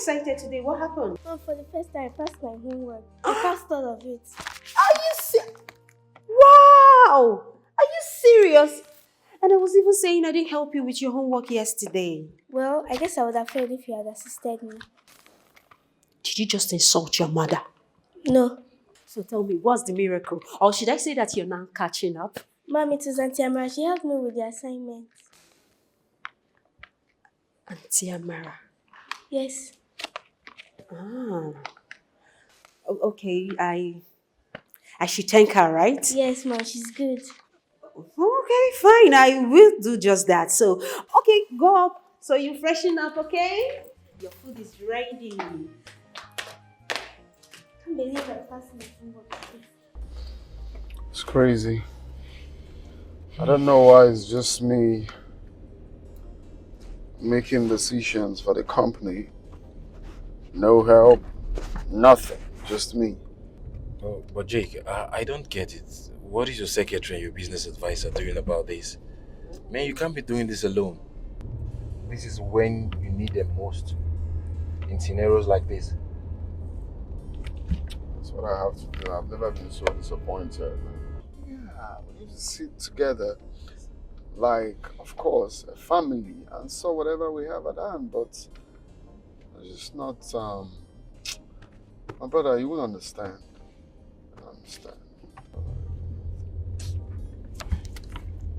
excited today. What happened? Mom, for the first time, I passed my homework. I passed all of it. Are you Wow! Are you serious? And I was even saying I didn't help you with your homework yesterday. Well, I guess I would have failed if you had assisted me. Did you just insult your mother? No. So tell me, what's the miracle? Or should I say that you're now catching up? Mom, it was Auntie Amara. She helped me with the assignment. Auntie Amara? Yes. Ah. Okay, I should thank her, right? Yes, Mom, she's good. Okay, fine. I will do just that. So, okay, go up. So you freshen up, okay? Your food is ready. I can't believe I passed my homework. It's crazy. I don't know why it's just me making decisions for the company. No help, nothing, just me. Oh, but Jake, I don't get it. What is your secretary and your business advisor doing about this? Man, you can't be doing this alone. This is when you need them most. In scenarios like this. That's what I have to do. I've never been so disappointed. Yeah, we need to sit together. Like, of course, a family and so whatever we have at hand, but it's just not, my brother, you won't understand. You won't understand.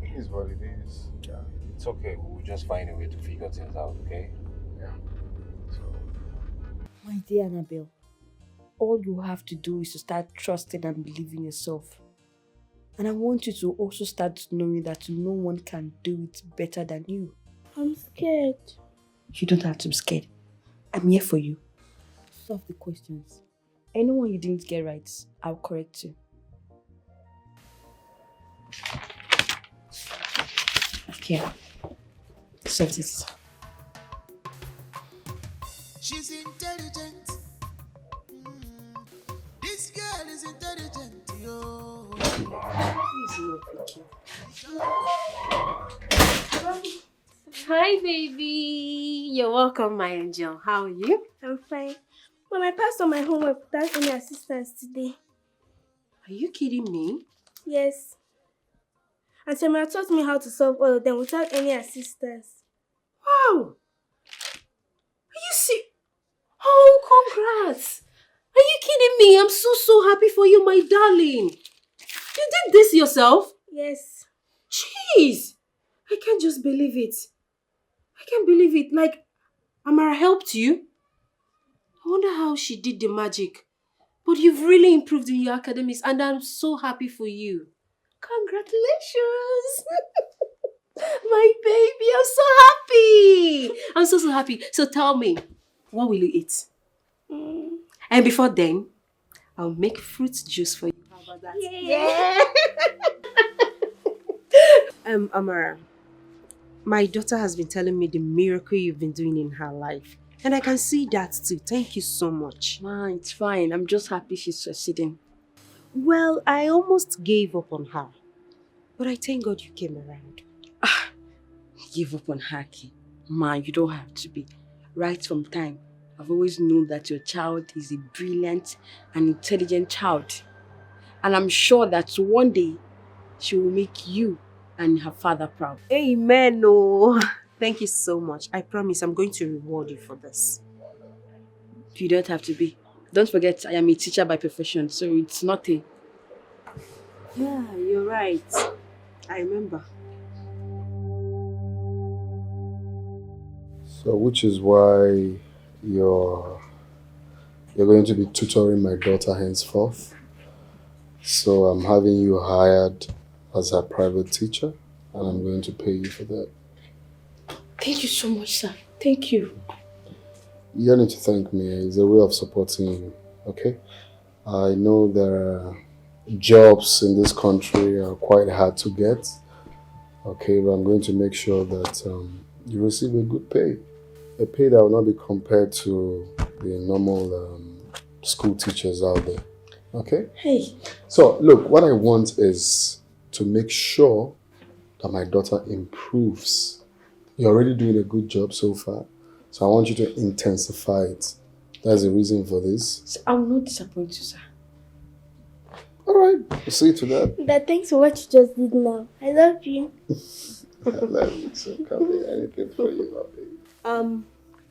It is what it is. Yeah, it's okay. We'll just find a way to figure things out, okay? Yeah. So, My dear Annabelle, all you have to do is to start trusting and believing yourself. And I want you to also start knowing that no one can do it better than you. I'm scared. You don't have to be scared. I'm here for you. Solve the questions. Anyone you didn't get right, I'll correct you. Okay. Solve this. She's intelligent. This girl is intelligent, yo. Hi, baby. You're welcome, my angel. How are you? I'm fine. Mom, I passed all my homework without any assistance today. Are you kidding me? Yes. Auntie Amara taught me how to solve all of them without any assistance. Wow. Are you Oh, congrats. Are you kidding me? I'm so happy for you, my darling. You did this yourself? Yes. Jeez. I can't just believe it. I can't believe it. Like, Amara helped you? I wonder how she did the magic. But you've really improved in your academics and I'm so happy for you. Congratulations. My baby, I'm so happy. I'm so happy. So tell me, what will you eat? And before then, I'll make fruit juice for you. How about that? Yeah. Amara, my daughter has been telling me the miracle you've been doing in her life. And I can see that too. Thank you so much. Ma, it's fine. I'm just happy she's succeeding. Well, I almost gave up on her. But I thank God you came around. Give up on her, Ki. Ma, you don't have to be. Right from time, I've always known that your child is a brilliant and intelligent child. And I'm sure that one day, she will make you and her father proud. Amen. Oh, thank you so much. I promise I'm going to reward you for this. You don't have to be. Don't forget, I am a teacher by profession, so it's not a... Yeah, you're right. I remember. so which is why you're going to be tutoring my daughter henceforth. So I'm having you hired as a private teacher, and I'm going to pay you for that. Thank you so much, sir. Thank you. You don't need to thank me. It's a way of supporting you, okay? I know there are jobs in this country are quite hard to get, okay? But I'm going to make sure that you receive a good pay. A pay that will not be compared to the normal school teachers out there, okay? Hey. So, look, what I want is to make sure that my daughter improves. You're already doing a good job so far. So I want you to intensify it. That's the reason for this. So I will not disappoint you, sir. Alright, we'll see to that. Dad, thanks for what you just did now. I love you. I love you, so can't be anything for you, my baby.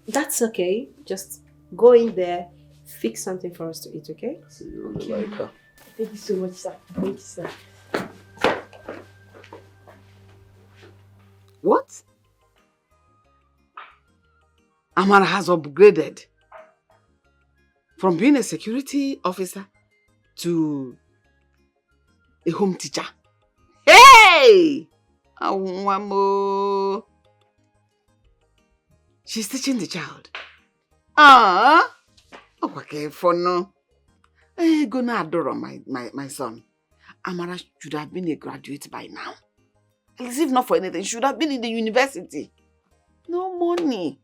That's okay. Just go in there, fix something for us to eat, okay? See you really like her. Thank you so much, sir. Thank you, sir. What? Amara has upgraded from being a security officer to a home teacher. Hey! Awamo. She's teaching the child. Okay, for no. Gonna adore my son. Amara should have been a graduate by now. As if not for anything, she should have been in the university. No money.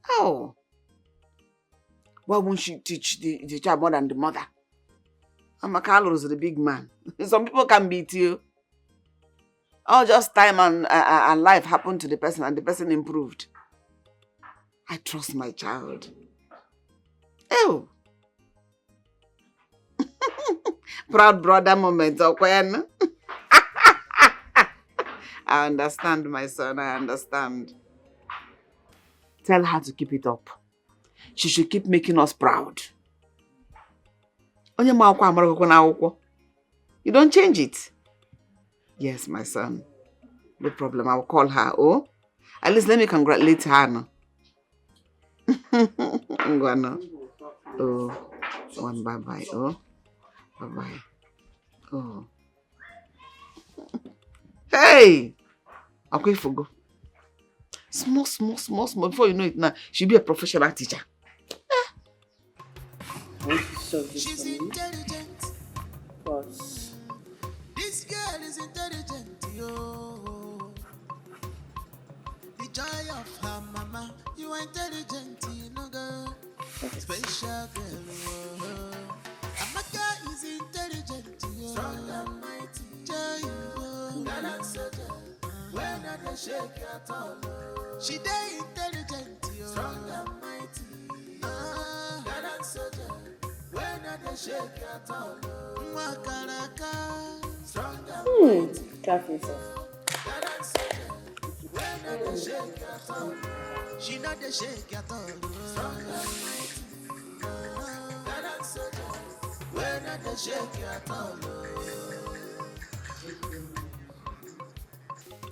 How? Why won't she teach the child more than the mother? Amakalo is the big man. Some people can beat you. Oh, just time and life happened to the person and the person improved. I trust my child. Oh. Proud brother moment, okay? I understand, my son, I understand. Tell her to keep it up. She should keep making us proud. You don't change it. Yes, my son. No problem, I will call her. Oh, at least let me congratulate her. No? Oh, one bye-bye. Oh, bye-bye. Oh. Hey! I'll go for go. Small. Before you know it now, she'll be a professional teacher. She's intelligent. This girl is intelligent, yo. The joy of her mama. You are intelligent, you know, girl. Special girl, whoa. Amaka is intelligent, yo. Strong and mighty. Joy, yo. Gallant soldier. When I dey shake at all. She dey intelligent, yo. Strong and mighty. Gallant soldier. When I dey shake at all. Mwakaraka. Strong and mighty. Careful, sir. Gallant soldier. When I dey shake at all. She not dey shake at all. Strong and mighty. Gallant soldier. When I dey shake at all.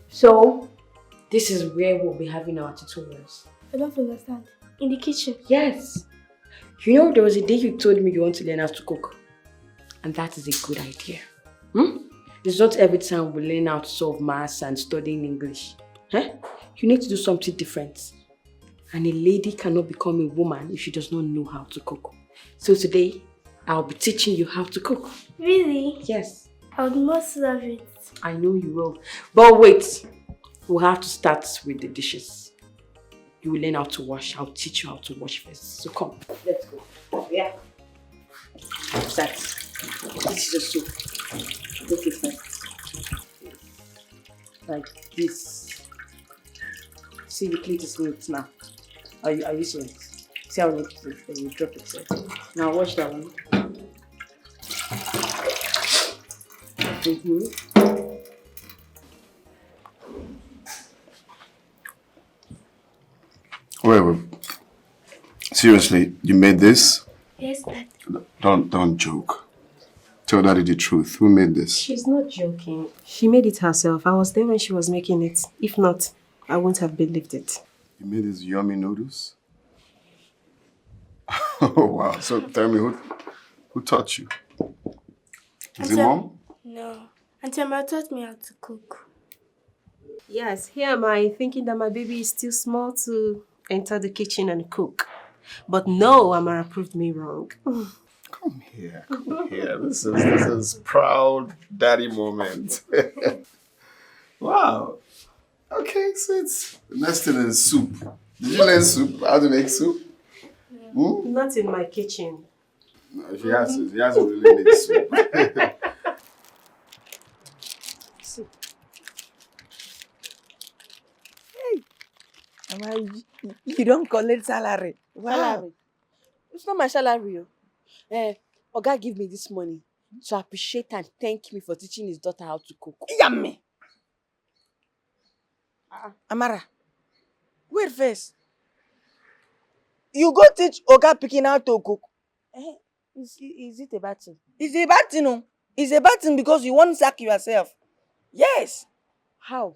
So, this is where we'll be having our tutorials. I don't understand. In the kitchen? Yes. You know, there was a day you told me you want to learn how to cook. And that is a good idea. It's not every time we learn how to solve maths and studying English. You need to do something different. And a lady cannot become a woman if she does not know how to cook. So today, I'll be teaching you how to cook. Really? Yes. I would most love it. I know you will. But wait, we'll have to start with the dishes. You will learn how to wash. I'll teach you how to wash first. So come, let's go. Yeah. Start. This is a soup. Cook it first. Like this. See, the plate is neat now. Are you seeing it? See how neat it is? Then you drop it there. Now wash that one. Wait. Seriously, you made this? Yes, Dad. Don't joke. Tell Daddy the truth. Who made this? She's not joking. She made it herself. I was there when she was making it. If not, I wouldn't have believed it. You made these yummy noodles? Oh, wow. So tell me, who taught you? Is it Mom? No. Auntie Amara taught me how to cook. Yes, here am I thinking that my baby is still small to enter the kitchen and cook. But no, Amara proved me wrong. Come here. This is proud daddy moment. Wow. Okay, so it's the next thing is soup. Did you learn soup? How to make soup? Not in my kitchen. No, she hasn't really made soup. How are You don't collect salary. Salary. It's not my salary. Oga give me this money to appreciate and thank me for teaching his daughter how to cook. Yummy. Amara, wait first. You go teach Oga Pikin how to cook. Is it a bad thing? It's a bad thing, no? It's a bad thing because you won't sack yourself. Yes. How?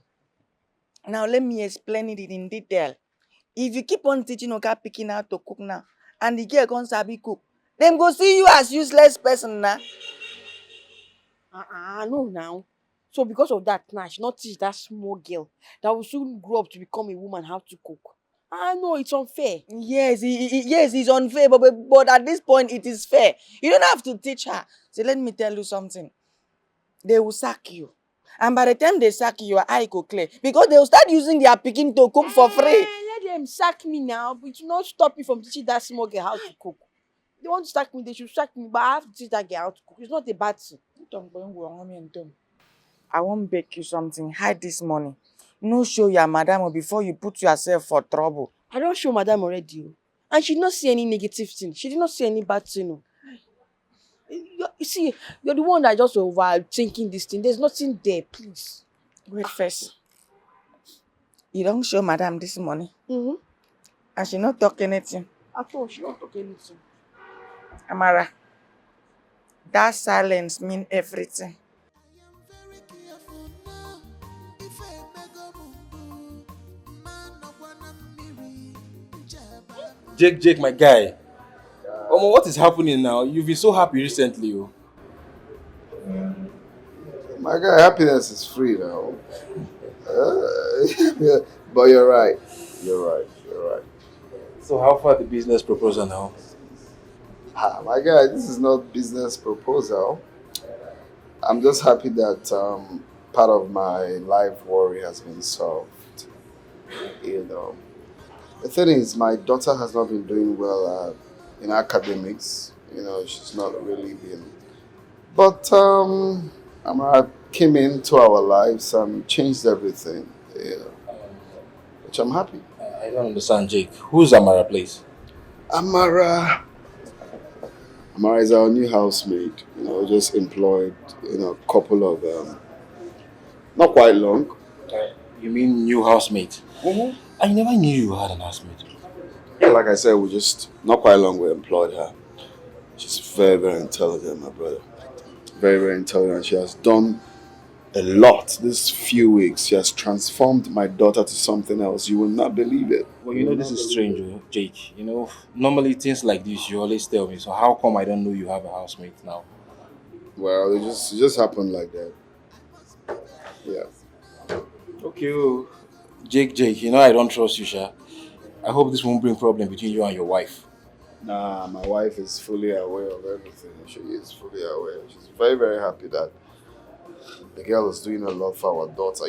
Now let me explain it in detail. If you keep on teaching Oga Pikin how to cook now, and the girl can't sabi cook, them go see you as useless person now. No now. So because of that, now I should not teach that small girl that will soon grow up to become a woman how to cook. No, it's unfair. Yes, yes, it's unfair, but at this point it is fair. You don't have to teach her. So let me tell you something. They will sack you. And by the time they sack you, your eye go clear. Because they will start using their pikin to cook for free. Let them sack me now, but it will not stop me from teaching that small girl how to cook. They want to sack me, they should sack me, but I have to teach that girl how to cook. It's not a bad thing. I won't beg you something. Hide this money. No show your madam before you put yourself for trouble. I don't show madam already. And she did not see any negative thing. She did not see any bad thing. You see, you're the one that just overthinking this thing. There's nothing there, please. Wait first. You don't show madam this money. And she not talk anything. At all, she don't talk anything. Amara, that silence mean everything. Jake, my guy. What is happening now? You've been so happy recently. My guy, happiness is free now. Yeah, but you're right. You're right. So how far the business proposal now? My guy, this is not business proposal. I'm just happy that part of my life worry has been solved. You know, the thing is, my daughter has not been doing well in academics. You know, she's not really been. But Amara came into our lives and changed everything. You know, which I'm happy. I don't understand, Jake. Who's Amara, please? Amara is our new housemaid. You know, just employed. You know, a couple of not quite long. You mean new housemate? I never knew you had an housemate. Yeah, like I said, we just not quite long we employed her. She's very, very intelligent, my brother. Very, very intelligent. She has done a lot this few weeks. She has transformed my daughter to something else. You will not believe it. Well, you know, this is strange, Jake. You know, normally things like this, you always tell me. So how come I don't know you have a housemate now? Well, it just happened like that. Yeah. Okay, Jake, you know I don't trust you, Sha. I hope this won't bring problem between you and your wife. Nah, my wife is fully aware of everything. She is fully aware. She's very, very happy that the girl is doing a lot for our daughter.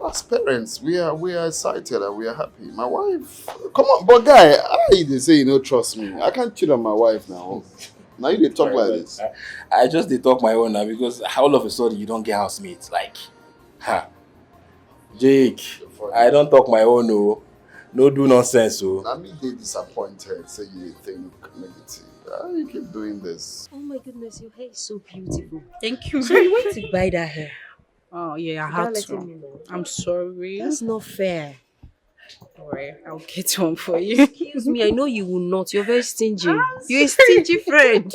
As parents, we are excited and we are happy. My wife, come on, but guy, they say you don't trust me. I can't cheat on my wife now. Now you they talk like this. I just they talk my own now because all of a sudden you don't get housemates. Like, Jake, I don't talk my own, no. No do nonsense, so. I mean, they disappointed. Say you think negative. You keep doing this. Oh my goodness, your hair is so beautiful. Thank you. So you went to buy that hair? Oh yeah, I You had can't let to. me know. I'm sorry. That's not fair. Don't worry, I'll get one for you. Excuse me, I know you will not. You're very stingy. You're a stingy friend.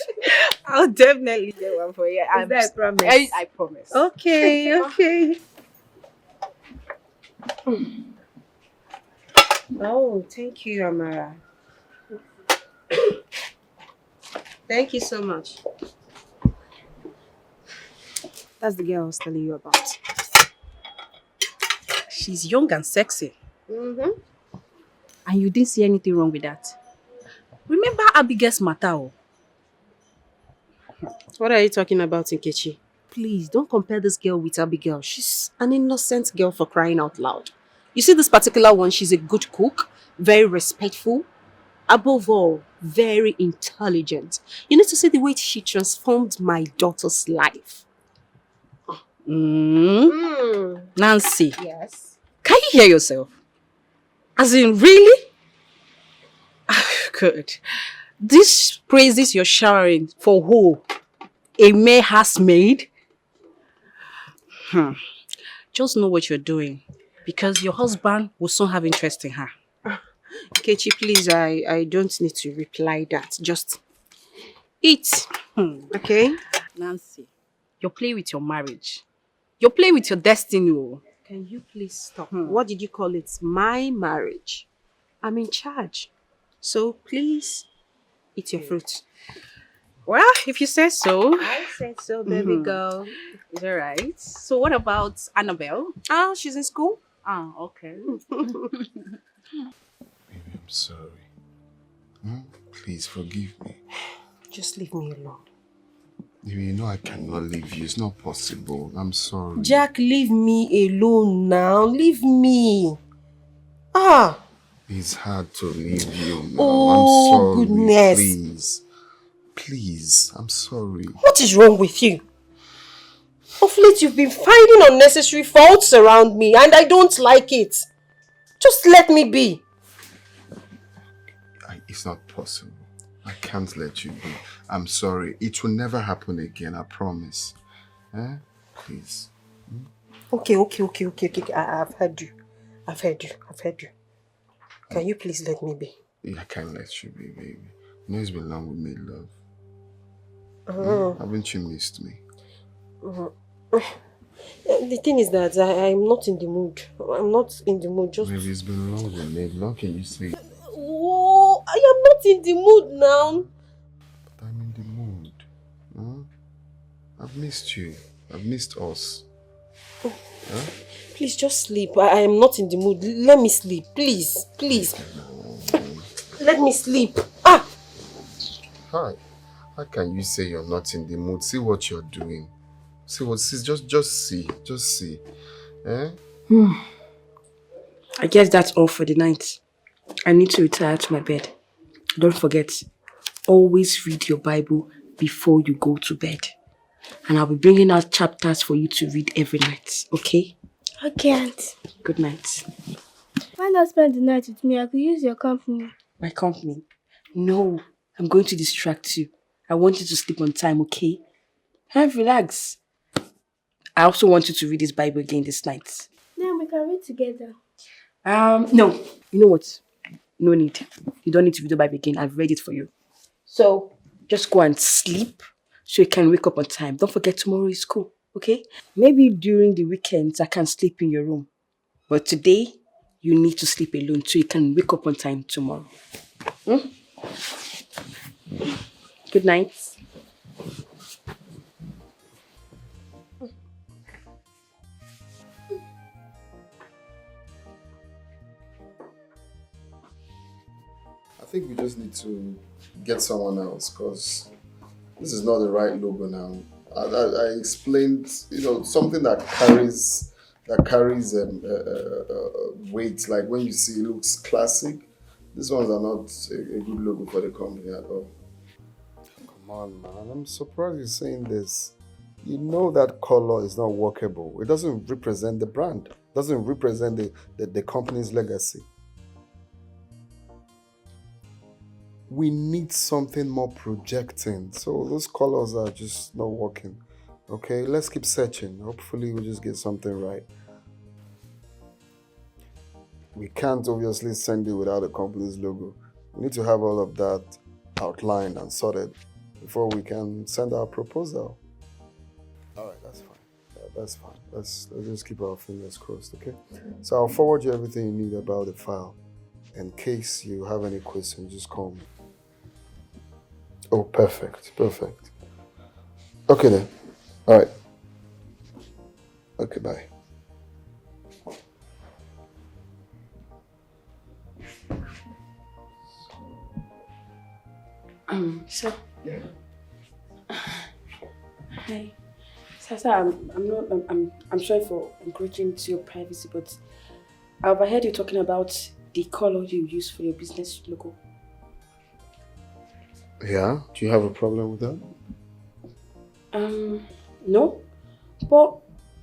I'll definitely get one for you. Is that a promise? I promise. Okay. Oh, thank you, Amara. Thank you so much. That's the girl I was telling you about. She's young and sexy. Mm-hmm. And you didn't see anything wrong with that. Remember Abigail's matter? What are you talking about, Nkechi? Please, don't compare this girl with Abigail. She's an innocent girl, for crying out loud. You see this particular one, she's a good cook, very respectful, above all, very intelligent. You need to see the way she transformed my daughter's life. Nancy, Yes. can you hear yourself? As in, really? Good. These praises you're showering for who? A mere housemaid? Just know what you're doing because your husband will soon have interest in her. Kechi, please, I don't need to reply that. Just eat. Okay? Nancy, you're playing with your marriage. You're playing with your destiny. Oh. Can you please stop? What did you call it? My marriage. I'm in charge. So please eat your fruit. Well, if you say so. I said so, baby girl. It's all right. So what about Annabelle? Oh, she's in school. Ah, okay. Baby, I'm sorry. Please forgive me. Just leave me alone. Baby, you know I cannot leave you. It's not possible. I'm sorry. Jack, leave me alone now. Leave me. Ah. It's hard to leave you now. Oh, I'm sorry. goodness. Please. Please. I'm sorry. What is wrong with you? Of late, you've been finding unnecessary faults around me, and I don't like it. Just let me be. It's not possible. I can't let you be. I'm sorry. It will never happen again, I promise. Please. Okay. I've heard you. I've heard you. Can you please let me be? I can't let you be, baby. You know it's been long we made love. Haven't you missed me? The thing is that I'm not in the mood. I'm not in the mood. Just. Baby, it's been long we made love. Can you say? Oh, I am not in the mood now. But I'm in the mood. I've missed you. I've missed us. Please just sleep. I am not in the mood. Let me sleep. Please. Let me sleep. Ah! Hi. How can you say you're not in the mood? See what you're doing. Just see. I guess that's all for the night. I need to retire to my bed. Don't forget, always read your Bible before you go to bed. And I'll be bringing out chapters for you to read every night, okay? Okay, Aunt. Good night. Why not spend the night with me? I could use your company. My company? No, I'm going to distract you. I want you to sleep on time, okay? Relax. I also want you to read this Bible again this night. Then we can read together. No. You know what? No need. You don't need to read the Bible again. I've read it for you. So, just go and sleep so you can wake up on time. Don't forget tomorrow is school, okay? Maybe during the weekends I can sleep in your room. But today, you need to sleep alone so you can wake up on time tomorrow. Good night. I think we just need to get someone else because this is not the right logo now. I explained, something that carries weight. Like when you see it looks classic. These ones are not a good logo for the company at all. Come on, man. I'm surprised you're saying this. You know that color is not workable. It doesn't represent the brand. It doesn't represent the company's legacy. We need something more projecting. So those colors are just not working. Okay, let's keep searching. Hopefully we'll just get something right. We can't obviously send it without the company's logo. We need to have all of that outlined and sorted before we can send our proposal. All right, that's fine. That's fine. Let's just keep our fingers crossed, okay? So I'll forward you everything you need about the file. In case you have any questions, just call me. Oh, perfect. Okay then. All right. Okay, bye. Sir. Yeah. Hi. Sir, I'm sorry for encroaching into your privacy, but I overheard you talking about the color you use for your business logo. Yeah? Do you have a problem with that? No. But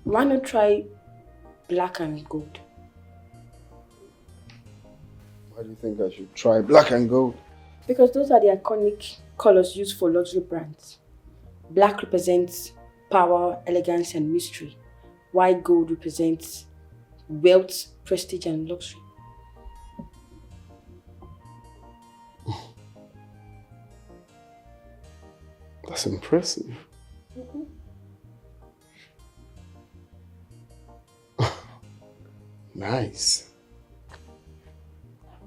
why not try black and gold? Why do you think I should try black and gold? Because those are the iconic colors used for luxury brands. Black represents power, elegance, and mystery, while gold represents wealth, prestige, and luxury. That's impressive. Nice.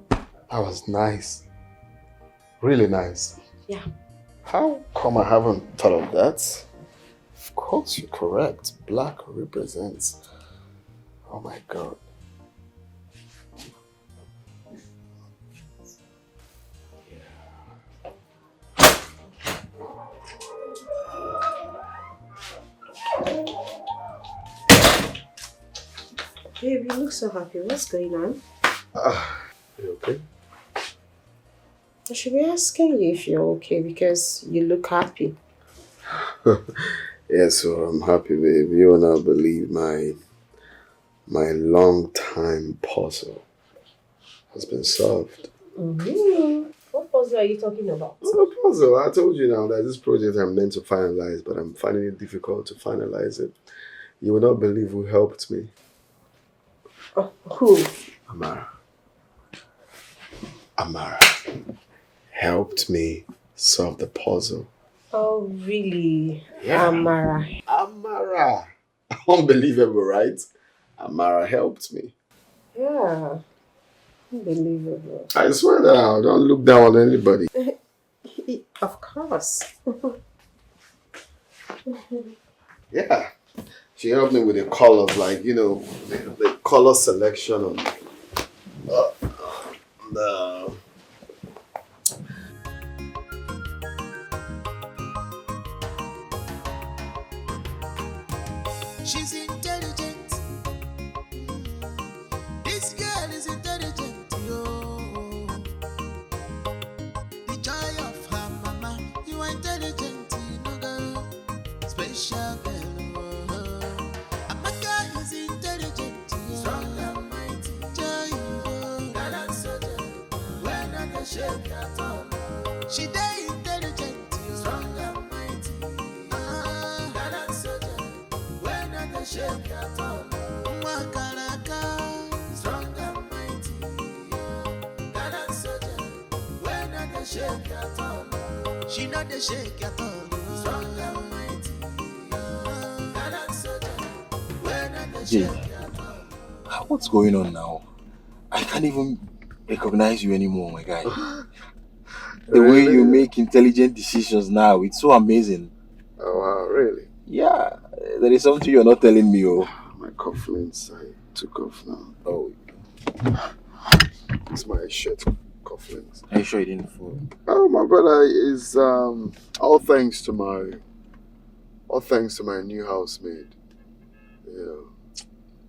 That was nice. Really nice. Yeah. How come I haven't thought of that? Of course you're correct. Black represents. Oh my God. Babe, you look so happy. What's going on? You okay? I should be asking you if you're okay because you look happy. Yeah, so I'm happy, babe. You will not believe my long time puzzle has been solved. What puzzle are you talking about? No puzzle. I told you now that this project I'm meant to finalize, but I'm finding it difficult to finalize it. You will not believe who helped me. Oh, who? Amara. Amara helped me solve the puzzle. Oh, really? Yeah. Amara. Amara. Unbelievable, right? Amara helped me. Yeah. Unbelievable. I swear down. Don't look down on anybody. Of course. Yeah. She helped me with the colors, like, you know, the color selection on the... She's intelligent. This girl is intelligent, yo. The joy of her mama. You are intelligent, you know, girl. Special girl. Amaka is intelligent, yo. Strong and mighty. Joy, yo. Gallant soldier. When I can shake at all. She dey intelligent, yo. Strong and mighty. Gallant soldier. When I can shake at all. Makaraka. Strong and mighty. Gallant soldier. When I can shake at all. She not the shake at all. Strong and mighty. Gallant soldier. When I can shake at all. What's going on now? I can't even recognize you anymore, my guy. The way you make intelligent decisions now, it's so amazing. Oh, wow, really? Yeah, there is something you're not telling me, oh. My cufflinks, I took off now. Oh, It's my shirt cufflinks. are you sure you didn't fall? Oh, my brother is all thanks to my new housemaid. Yeah.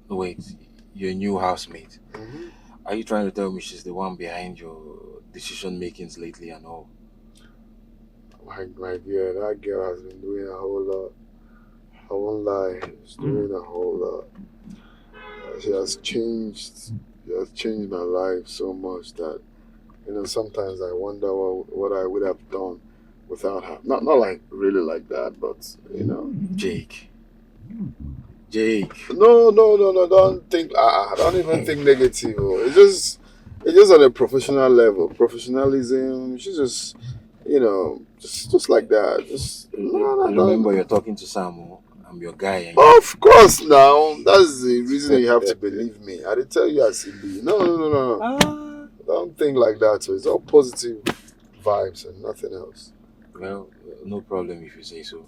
Wait, your new housemate. Mm-hmm. Are you trying to tell me she's the one behind your decision makings lately and all? My dear, that girl has been doing a whole lot. I won't lie, she's doing a whole lot. She has changed my life so much that, you know, sometimes I wonder what I would have done without her. Not like really like that, but you know. Jake. No, don't think. Don't even think negative. It's just on a professional level. Professionalism. She's just, you know, just like that. Remember, you're talking to Sam. I'm your guy. Of course, now that's the reason you have to believe me. I didn't tell you as it be. No. Don't think like that. So it's all positive vibes and nothing else. Well, no problem if you say so.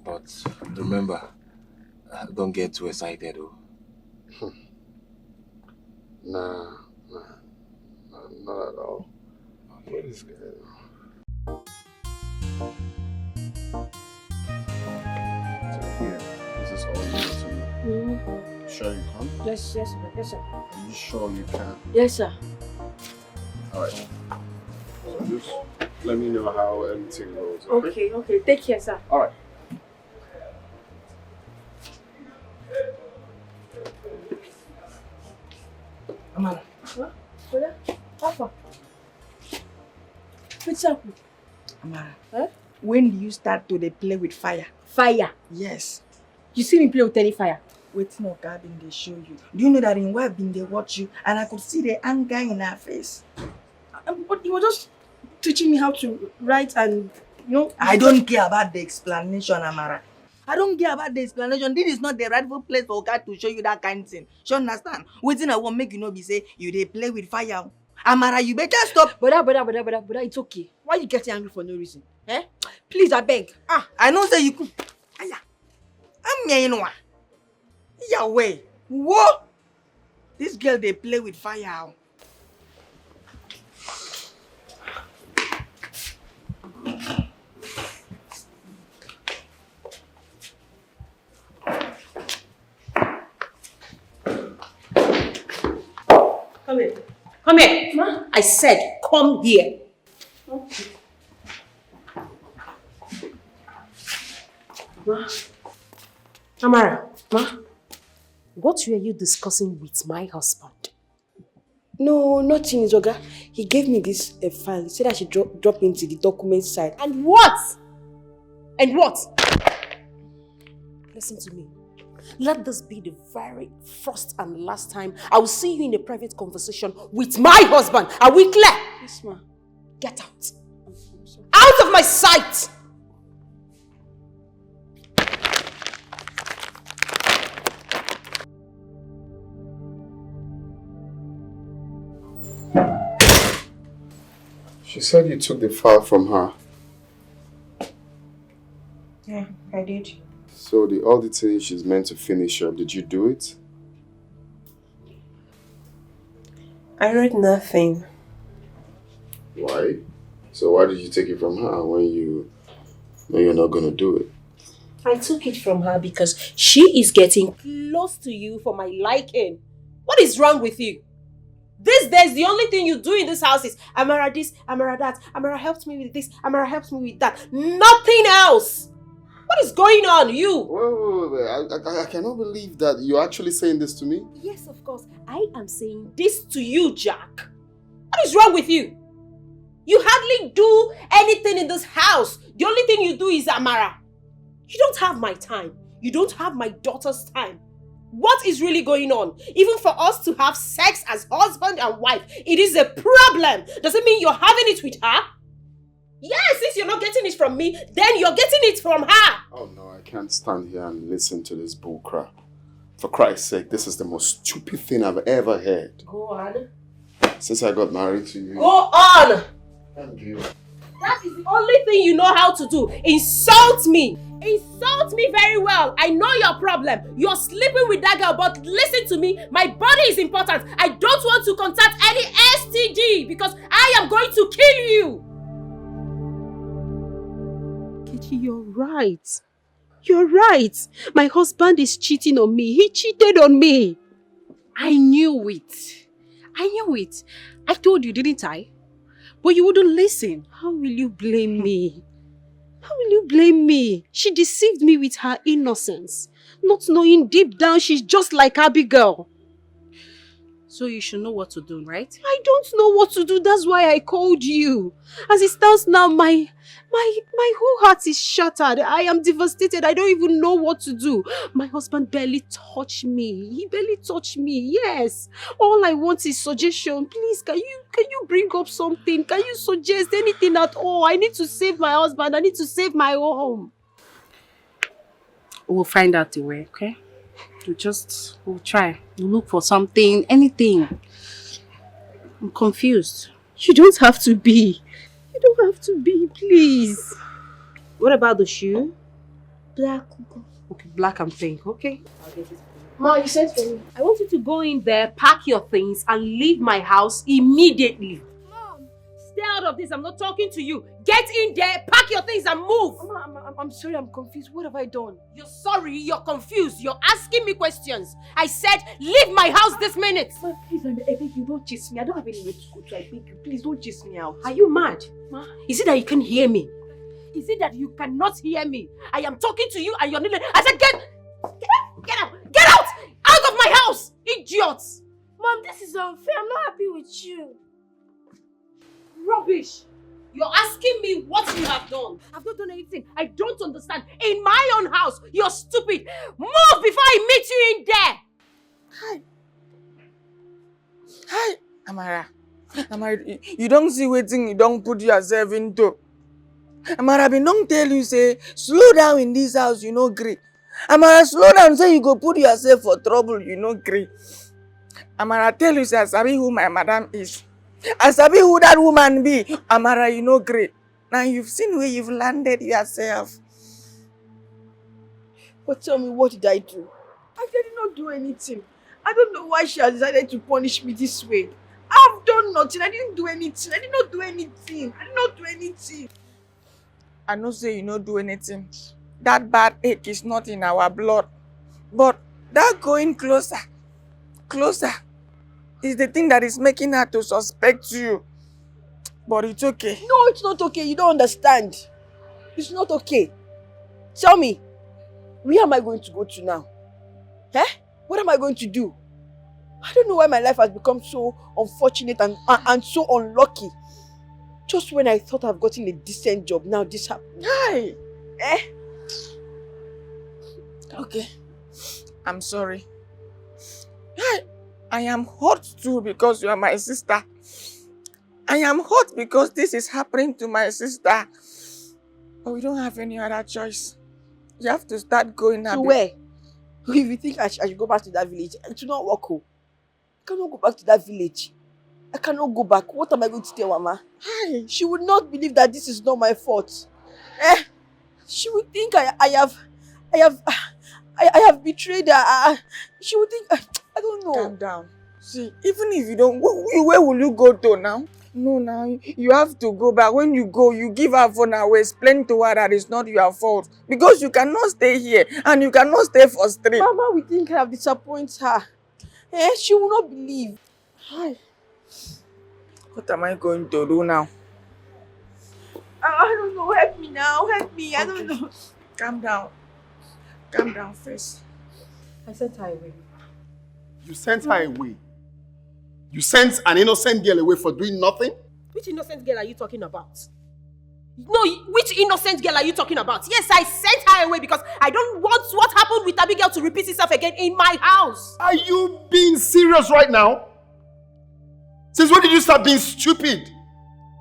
But remember, don't get too excited, though. Nah, not at all. What is going on? So here, this is all you need to know. Sure you can? Yes, sir. Are you sure you can? Yes, sir. Alright. So just let me know how everything goes. Okay? Okay. Take care, sir. Alright. Amara. What? Papa. What's up? Amara, Huh? when do you start to dey play with fire? Fire. Yes. You see me play with any fire? Wait, no, God been they show you. Do you know that in wife been they watch you and I could see the anger in her face? But you were just teaching me how to write and, you know. I don't care about the explanation, Amara. I don't care about the explanation. This is not the rightful place for God to show you that kind of thing. You understand? Waiting, I won't make you know be say you they play with fire. Amara, you better stop. Brother, it's okay. Why you getting angry for no reason? Eh? Please, I beg. I know say you could. Aya. I'm here, you know. Yeah, way. Whoa! This girl they play with fire. Come here. Come here. Ma? I said, come here. Okay. Ma? Amara, ma? What were you discussing with my husband? No, nothing, Zoga. He gave me this file. He said I should drop into the document side. And what? And what? Listen to me. Let this be the very first and last time I will see you in a private conversation with my husband. Are we clear? Yes, ma. Get out. Out of my sight! She said you took the file from her. Yeah, I did. So the auditing she's meant to finish up, did you do it? I read nothing. Why? So why did you take it from her when you know you're not going to do it? I took it from her because she is getting close to you for my liking. What is wrong with you? These days, the only thing you do in this house is Amara this, Amara that. Amara helped me with this, Amara helped me with that. Nothing else. What is going on, you? Wait. I cannot believe that you're actually saying this to me. Yes, of course. I am saying this to you, Jack. What is wrong with you? You hardly do anything in this house. The only thing you do is Amara. You don't have my time. You don't have my daughter's time. What is really going on? Even for us to have sex as husband and wife, it is a problem. Does it mean you're having it with her? Yes, since you're not getting it from me, then you're getting it from her. Oh no, I can't stand here and listen to this bull crap. For Christ's sake, this is the most stupid thing I've ever heard. Go on. Since I got married to you. Go on! Thank you. That is the only thing you know how to do. Insult me. Insult me very well. I know your problem. You're sleeping with that girl, but listen to me. My body is important. I don't want to contact any STD because I am going to kill you. Kechi, you're right. You're right. My husband is cheating on me. He cheated on me. I knew it. I told you, didn't I? But you wouldn't listen. How will you blame me? How will you blame me? She deceived me with her innocence. Not knowing deep down she's just like Abigail. So you should know what to do, right? I don't know what to do. That's why I called you. As it stands now, my whole heart is shattered. I am devastated. I don't even know what to do. My husband barely touched me. He barely touched me. Yes. All I want is suggestion. Please, can you bring up something? Can you suggest anything at all? I need to save my husband. I need to save my home. We'll find out the way, okay? We'll try. We'll look for something, anything. I'm confused. You don't have to be. You don't have to be, please. What about the shoe? Black. Okay, black and pink, okay? I'll get it. Ma, you said for me. I want you to go in there, pack your things, and leave my house immediately. Mom. Stay out of this. I'm not talking to you. Get in there, pack your things, and move. Mama, I'm sorry, I'm confused. What have I done? You're sorry, you're confused, you're asking me questions. I said, leave my house this minute. Ma, please, I beg you, don't chase me. I don't have anywhere to go to. I beg you, please don't chase me out. Are you mad? Ma, is it that you can hear me? Is it that you cannot hear me? I am talking to you and you're kneeling. I said, get out! Get out! Out of my house! Idiots! Mom, this is unfair. I'm not happy with you. Rubbish! You're asking me what you have done. I've not done anything. I don't understand. In my own house, you're stupid. Move before I meet you in there. Hi. Hi, Amara. Amara, you don't see waiting, you don't put yourself into. Amara, be don't tell you, say, slow down in this house, you know, great. Amara, slow down, say you go put yourself for trouble, you know, great. Amara, tell you, say, I sabi who my madam is. I sabi who that woman be. Amara, you know, great. Now you've seen where you've landed yourself. But tell me, what did I do? I did not do anything. I don't know why she has decided to punish me this way. I've done nothing. I didn't do anything. I did not do anything. I did not do anything. I know say you don't do anything. That bad ache is not in our blood. But that going closer, is the thing that is making her to suspect you. But it's okay. No, it's not okay. You don't understand. It's not okay. Tell me, where am I going to go to now? Eh? What am I going to do? I don't know why my life has become so unfortunate and so unlucky. Just when I thought I've gotten a decent job, now this happened. Hi. Eh? Okay. I'm sorry. Hi. I am hurt too because you are my sister. I am hurt because this is happening to my sister. But we don't have any other choice. You have to start going to where? If you think I should go back to that village, it will not work. I cannot go back to that village. I cannot go back. What am I going to tell Mama? Hi. She would not believe that this is not my fault. Eh? She would think I have betrayed her. She would think I don't know. Calm down. See, even if you don't, where will you go to now? No, now you have to go back. When you go, you give her phone and we explain to her that it's not your fault. Because you cannot stay here and you cannot stay for straight. Mama will think I have disappointed her. Eh? She will not believe. Hi. What am I going to do now? I don't know. Help me now. Help me. I don't know. Calm down. Calm down first. I sent her away. You sent her away? You sent an innocent girl away for doing nothing? Which innocent girl are you talking about? No, which innocent girl are you talking about? Yes, I sent her away because I don't want what happened with Abigail to repeat itself again in my house. Are you being serious right now? Since when did you start being stupid?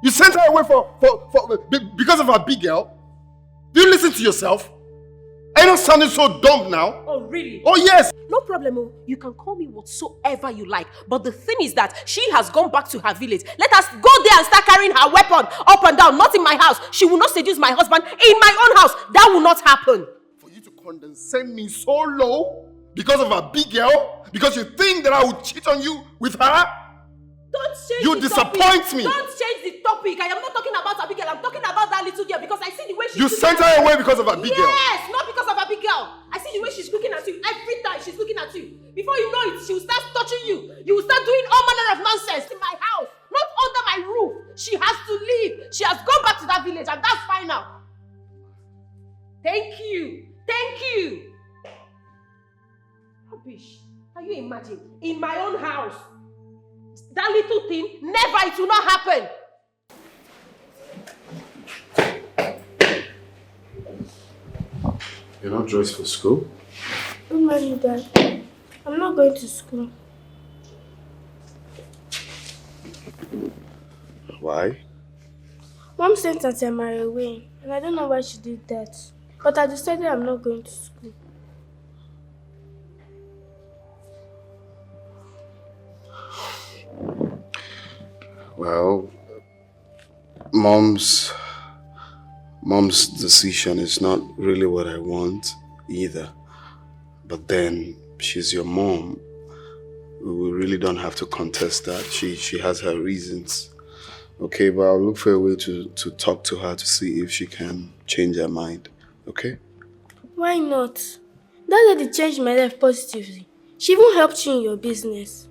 You sent her away because of Abigail? Do you listen to yourself? Are you not sounding so dumb now? Oh, really? Oh, yes! No problem, oh. You can call me whatsoever you like. But the thing is that she has gone back to her village. Let us go there and start carrying her weapon up and down, not in my house. She will not seduce my husband in my own house. That will not happen. For you to condescend me so low because of Abigail? Because you think that I would cheat on you with her? Don't change you the disappoint topic. me. Don't change the topic. I am not talking about Abigail. I'm talking about that little girl because I see the way she's You sent her away because of Abigail? Yes, not because of Abigail. I see the way she's looking at you. Every time she's looking at you. Before you know it, she will start touching you. You will start doing all manner of nonsense in my house. Not under my roof. She has to leave. She has gone back to that village and that's fine now. Thank you. Thank you. Rubbish. Can you imagine? In my own house. That little thing, never, it will not happen. You're not dressed for school? Don't mind me, Dad. I'm not going to school. Why? Mom sent Auntie Amara away, and I don't know why she did that. But I decided I'm not going to school. Well, Mom's decision is not really what I want either. But then, she's your mom. We really don't have to contest that. She has her reasons. Okay, but I'll look for a way to talk to her to see if she can change her mind. Okay? Why not? That lady changed my life positively. She even helped you in your business.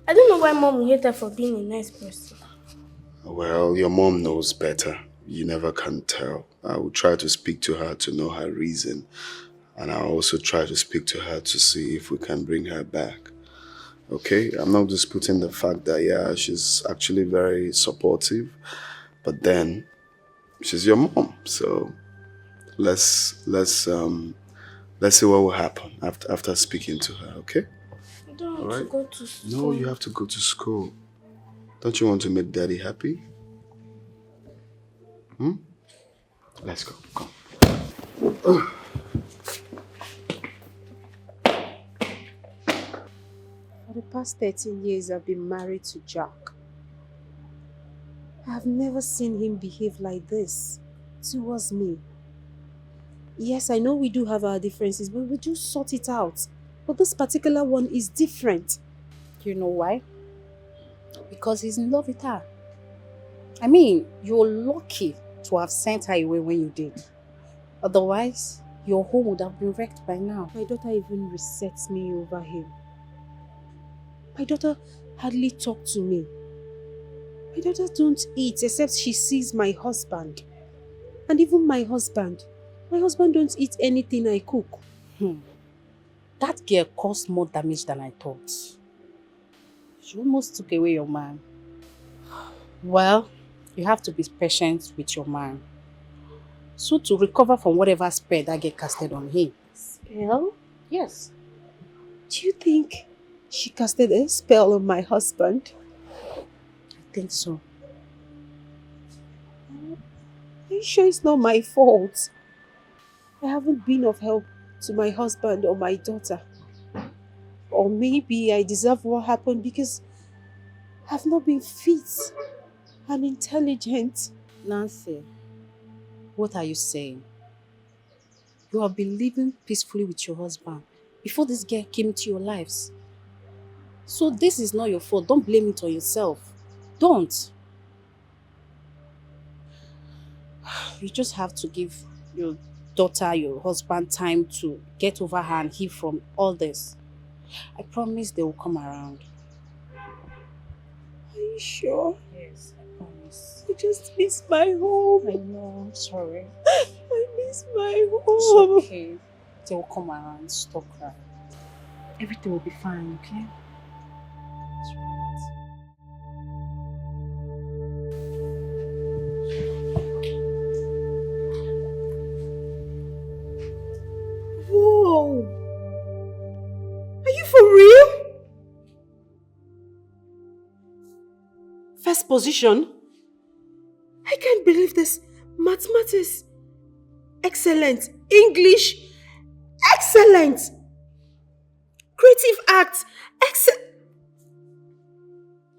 I don't know why Mom will hate her for being a nice person. Well, your mom knows better. You never can tell. I will try to speak to her to know her reason. And I'll also try to speak to her to see if we can bring her back. Okay? I'm not disputing the fact that, yeah, she's actually very supportive. But then, She's your mom, so let's see what will happen after speaking to her, okay? I don't All want to right? go to school. No, you have to go to school. Don't you want to make daddy happy? Let's go. Come. For the past 13 years, I've been married to Jack. I have never seen him behave like this towards me. Yes, I know we do have our differences, but we do sort it out. But this particular one is different. You know why? Because he's in love with her. I mean, you're lucky to have sent her away when you did. Otherwise, your home would have been wrecked by now. My daughter even resets me over him. My daughter hardly talks to me. My daughter don't eat except she sees my husband. And even my husband don't eat anything I cook. That girl caused more damage than I thought. She almost took away your man. Well, you have to be patient with your man. So to recover from whatever spell that girl casted on him. Spell? Yes. Do you think she casted a spell on my husband? I think so. Are you sure it's not my fault? I haven't been of help to my husband or my daughter. Or maybe I deserve what happened because I've not been fit and intelligent. Nancy, what are you saying? You have been living peacefully with your husband before this girl came into your lives. So this is not your fault. Don't blame it on yourself. Don't. You just have to give your daughter, your husband time to get over her and heal from all this. I promise they will come around. Are you sure? Yes, I promise. I just miss my home. I know, I'm sorry. I miss my home. It's okay. They will come around. Stop crying. Everything will be fine, okay? That's right. Whoa! Are you for real? First position? I can't believe this. Mathematics. Excellent. English. Excellent. Creative arts. Excellent.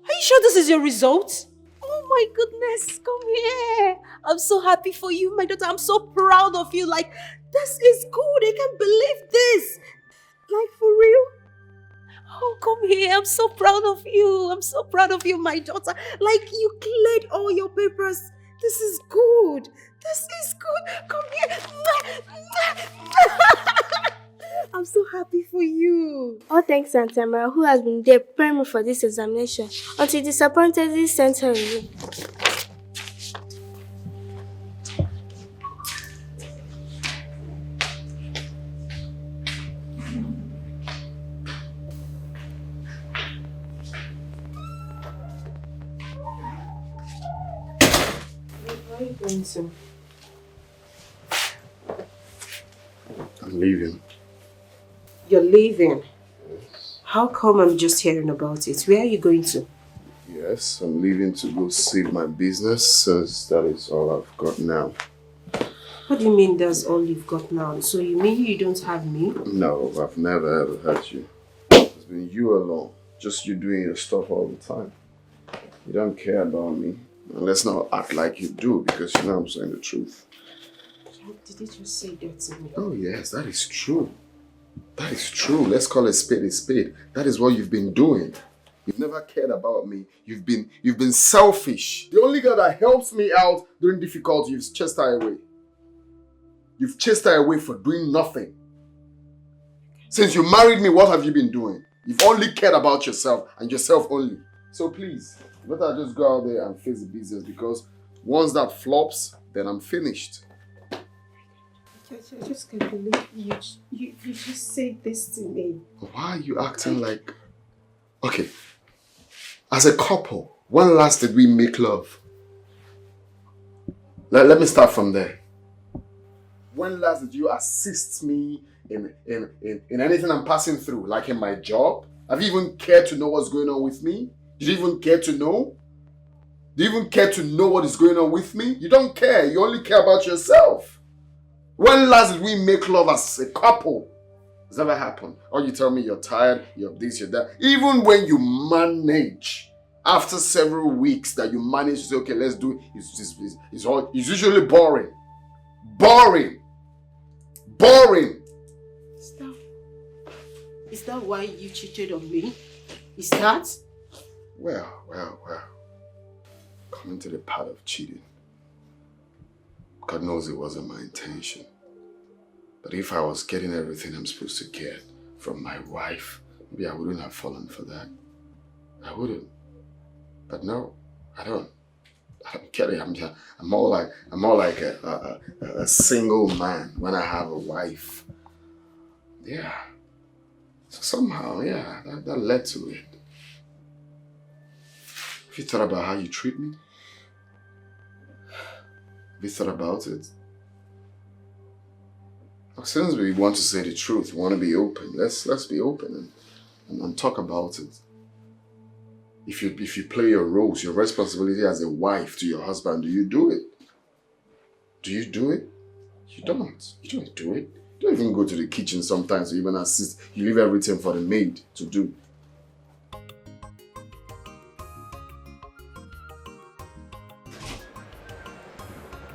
Are you sure this is your result? Oh my goodness. Come here. I'm so happy for you, my daughter. I'm so proud of you. Like, this is good. I can't believe this. Like, for real? Oh, come here. I'm so proud of you. I'm so proud of you, my daughter. Like, you cleared all your papers. This is good. This is good. Come here. I'm so happy for you. All thanks to Amara, who has been there preparing me for this examination until disappointedly sent her away. Where are you going to? I'm leaving. You're leaving? Yes. How come I'm just hearing about it? Where are you going to? Yes, I'm leaving to go save my business since that is all I've got now. What do you mean that's all you've got now? So you mean you don't have me? No, I've never ever had you. It's been you alone. Just you doing your stuff all the time. You don't care about me. And let's not act like you do because you know I'm saying the truth. Did you just say that to me? Oh yes, that is true. That is true. Let's call a spade a spade. That is what you've been doing. You've never cared about me. You've been selfish. The only girl that helps me out during difficulty, you've chased her away. You've chased her away for doing nothing. Since you married me, what have you been doing? You've only cared about yourself and yourself only. So please, you better just go out there and face the business because once that flops, then I'm finished. I just can't believe you just said this to me. Why are you acting like... Okay, as a couple, when last did we make love? let me start from there. When last did you assist me in anything I'm passing through, like in my job? Have you even cared to know what's going on with me? Did you even care to know? Do you even care to know what is going on with me? You don't care. You only care about yourself. When last did we make love as a couple? Has that ever happened? Or you tell me you're tired, you're this, you're that. Even when you manage, after several weeks that you manage to say, okay, let's do it, it's usually boring. Boring. Is that why you cheated on me? Is that? Well. Coming to the part of cheating. God knows it wasn't my intention. But if I was getting everything I'm supposed to get from my wife, maybe I wouldn't have fallen for that. I wouldn't. But no, I don't get it. I'm more like a single man when I have a wife. Yeah. So somehow, yeah, that led to it. Have you thought about how you treat me? Have you thought about it? Since we want to say the truth, we want to be open. Let's be open and talk about it. If you play your roles, your responsibility as a wife to your husband, do you do it? Do you do it? You don't. You don't do it. You don't even go to the kitchen sometimes to even assist. You leave everything for the maid to do.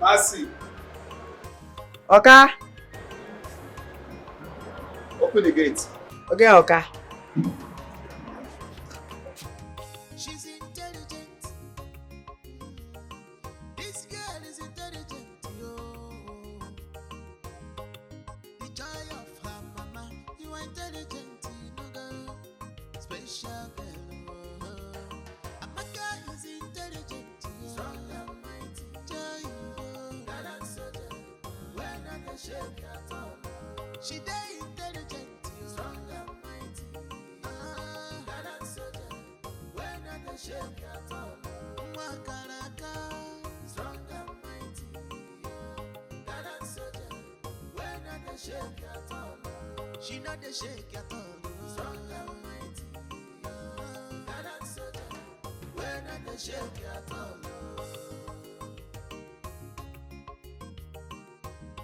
Mercy. Oka. Open the gate. Okay, Oka. She's intelligent. This girl is intelligent, yo. The joy of her mama. You are intelligent, no girl. Special girl. Amaka is intelligent, yo. Strong and mighty. Joy, yo. Gallant soldier. When I can shake at all. She day intelligent, yo. Strong and mighty. Gallant soldier. When I can shake at all. Makaraka. Strong and mighty. Gallant soldier. When I can shake at all. She not the shake at all. Strong and mighty. Gallant soldier. When I can shake at all.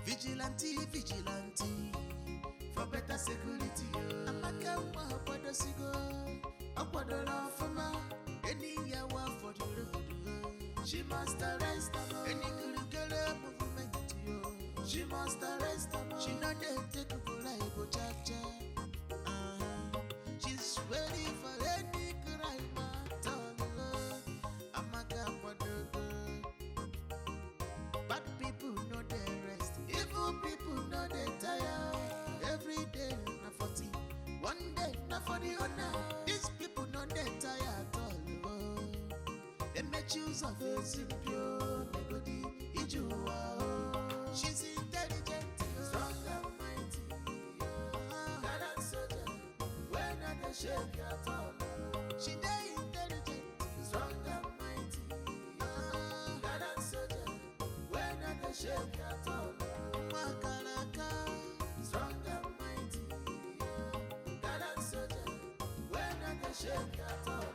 Vigilante, for better security. Amaka wakwado sigo, akwado la fama. Any yawa for the road. She must arrest them. Any curricular movement, yo. She must arrest them. She not take to go chacha. She's ready for any crime at all. Amaka wakwado. Bad people know their rest. Evil people know they tire. Every day na 40. One day na for the honor. These people know they tire at all. They make use of a simple melody. She's intelligent, strong and mighty. Gallant soldier, when I can shake at all. She day intelligent, strong and mighty. Gallant soldier. When I can shake at all. Makaraka, strong and mighty. Gallant soldier. When I can shake at all.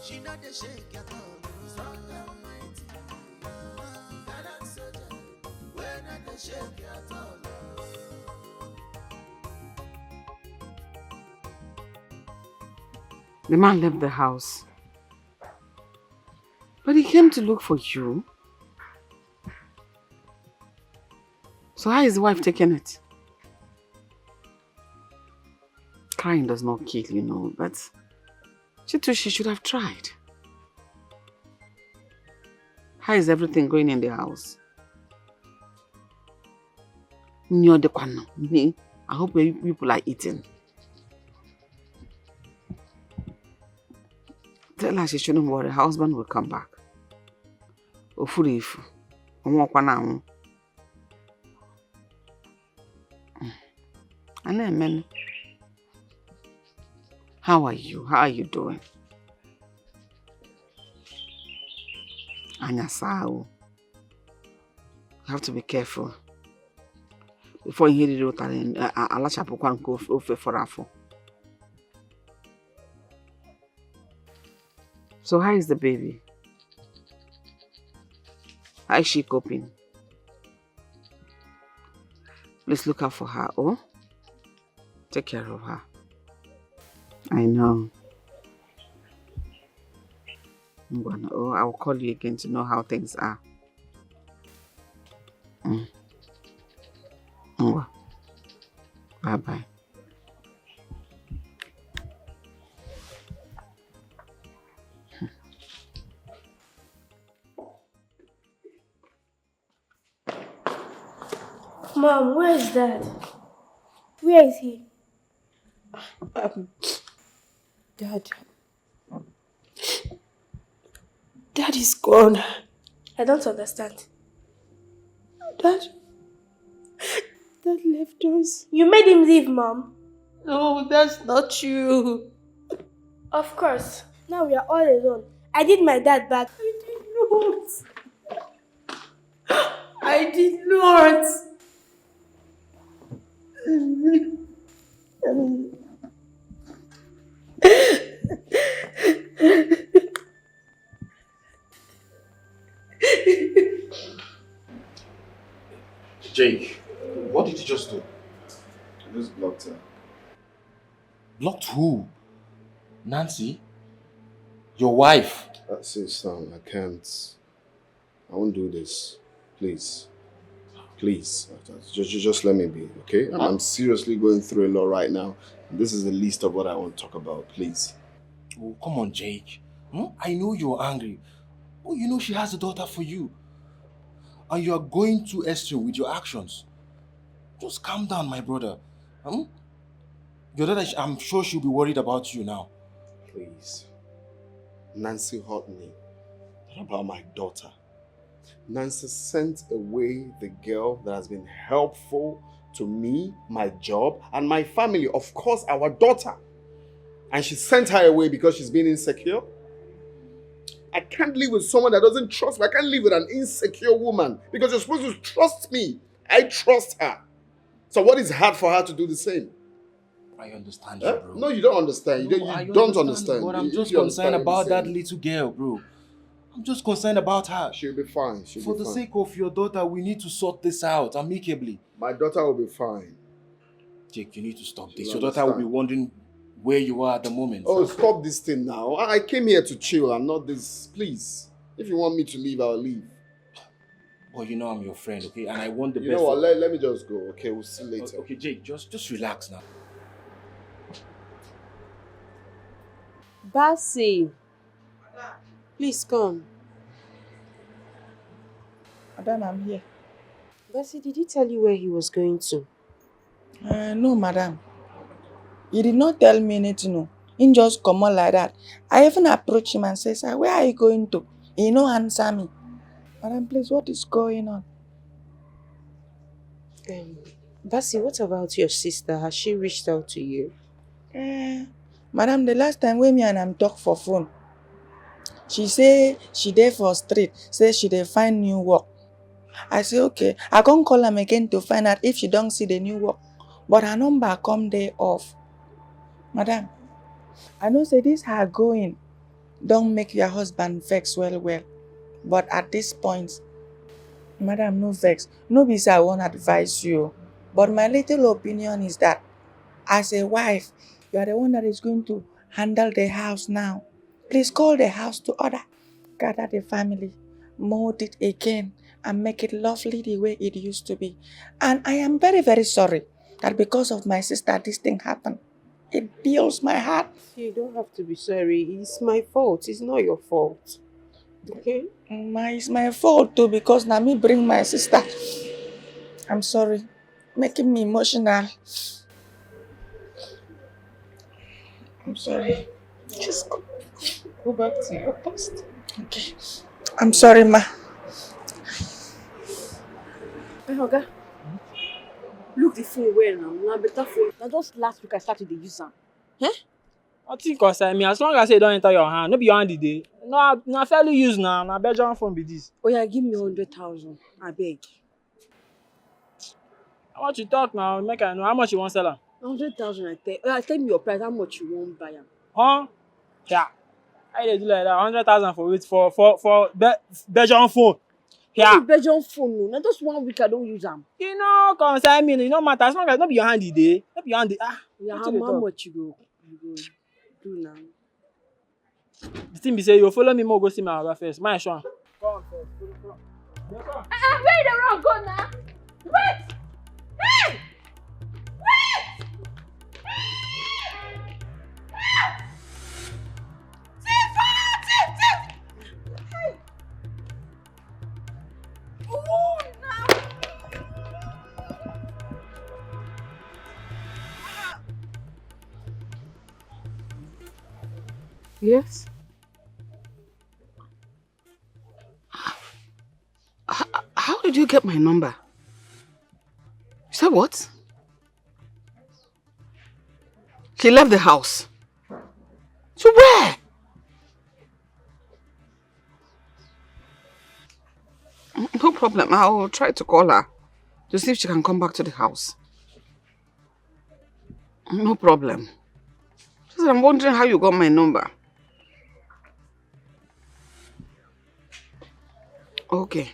She not the shake at all. Strong and mighty. Gallant soldier. When I can shake at all. The man left the house. But he came to look for you. So how is the wife taking it? Crying does not kill, you know, but she should have tried. How is everything going in the house? I hope people are eating. Tell her she shouldn't worry, her husband will come back. Ofurifu. Amen. How are you? How are you doing? Anya sao. You have to be careful. Before you hear the I'll go for. So how is the baby? How is she coping? Please look out for her, oh? Take care of her. I know. Oh, I will call you again to know how things are. Bye-bye. Mom, where is Dad? Where is he? Dad. Dad is gone. I don't understand. Dad left us. You made him leave, Mom. No, that's not true. Of course. Now we are all alone. I did my dad back. I did not. Jake, what did you just do? I just blocked her. Blocked who? Nancy? Your wife? That's it, son. I can't. I won't do this. Please. Please. Just let me be, okay? I'm seriously going through a lot right now. This is the least of what I want to talk about. Please. Oh, come on, Jake. I know you're angry. Oh, you know she has a daughter for you. And you are going too extreme with your actions. Just calm down, my brother. Your daughter, I'm sure she'll be worried about you now. Please. Nancy hurt me. What about my daughter? Nancy sent away the girl that has been helpful to me, my job, and my family. Of course, our daughter. And she sent her away because she's been insecure. I can't live with someone that doesn't trust me. I can't live with an insecure woman because you're supposed to trust me. I trust her. So what is hard for her to do the same? I understand you, bro. No, you don't understand. You don't understand. But I'm just concerned about that little girl, bro. I'm just concerned about her. She'll be fine. For the sake of your daughter, we need to sort this out amicably. My daughter will be fine. Jake, you need to stop this. Your daughter will be wondering where you are at the moment. Oh, stop this thing now. I came here to chill and not this. Please. If you want me to leave, I'll leave. But you know I'm your friend, okay? And I want the best. You know what? Let me just go, okay? We'll see later. Okay, Jake, just relax now. Bassy, please come. Madam, I'm here. Bassy, did he tell you where he was going to? No, madam. He did not tell me anything. No. He just come on like that. I even approached him and said, "Sir, where are you going to?" He no answer me. Madam, please, what is going on? Bassy, what about your sister? Has she reached out to you? Madam, the last time when me and him talk for phone, she say she there for street, say she dey find new work. I say okay, I can't call him again to find out if she don't see the new work. But her number come there off. Madam, I know say this her going don't make your husband vex well. But at this point, madam, no vex. No be say I won't advise you. But my little opinion is that as a wife, you are the one that is going to handle the house now. Please call the house to order. Gather the family, mold it again, and make it lovely the way it used to be. And I am very, very sorry that because of my sister, this thing happened. It builds my heart. You don't have to be sorry. It's my fault. It's not your fault. Okay? It's my fault too because now me bring my sister. I'm sorry. Making me emotional. I'm sorry. Just go back to your post. Okay. I'm sorry, ma. Hey, Oga. Look the phone well now. Now better phone. Now just last week I started to use them. Nothing concern me. As long as it don't enter your hand, no be your hand today. No, fairly use now. Na Belgian phone be this. Oh yeah, give me 100,000. I beg. How much you talk now? Make I know how much you want sell am. 100,000 tell me your price, how much you won't buy am? Huh? Yeah. How you dey do like that? 100,000 for it for Belgian phone. Yeah. Belgian phone no. Na just 1 week I don't use them. You know, concern me, no matter as long as no be your hand e dey. No be your hand dey. Yeah, Wetin you dey how talk? much you go do now? The thing be say you follow me more go see my oga first. My sure. Come first. Come. Where the wrong go now? Wait! Hey! Wait! Yes? How did you get my number? You said what? She left the house. So where? No problem. I'll try to call her to see if she can come back to the house. No problem. Just I'm wondering how you got my number. Okay.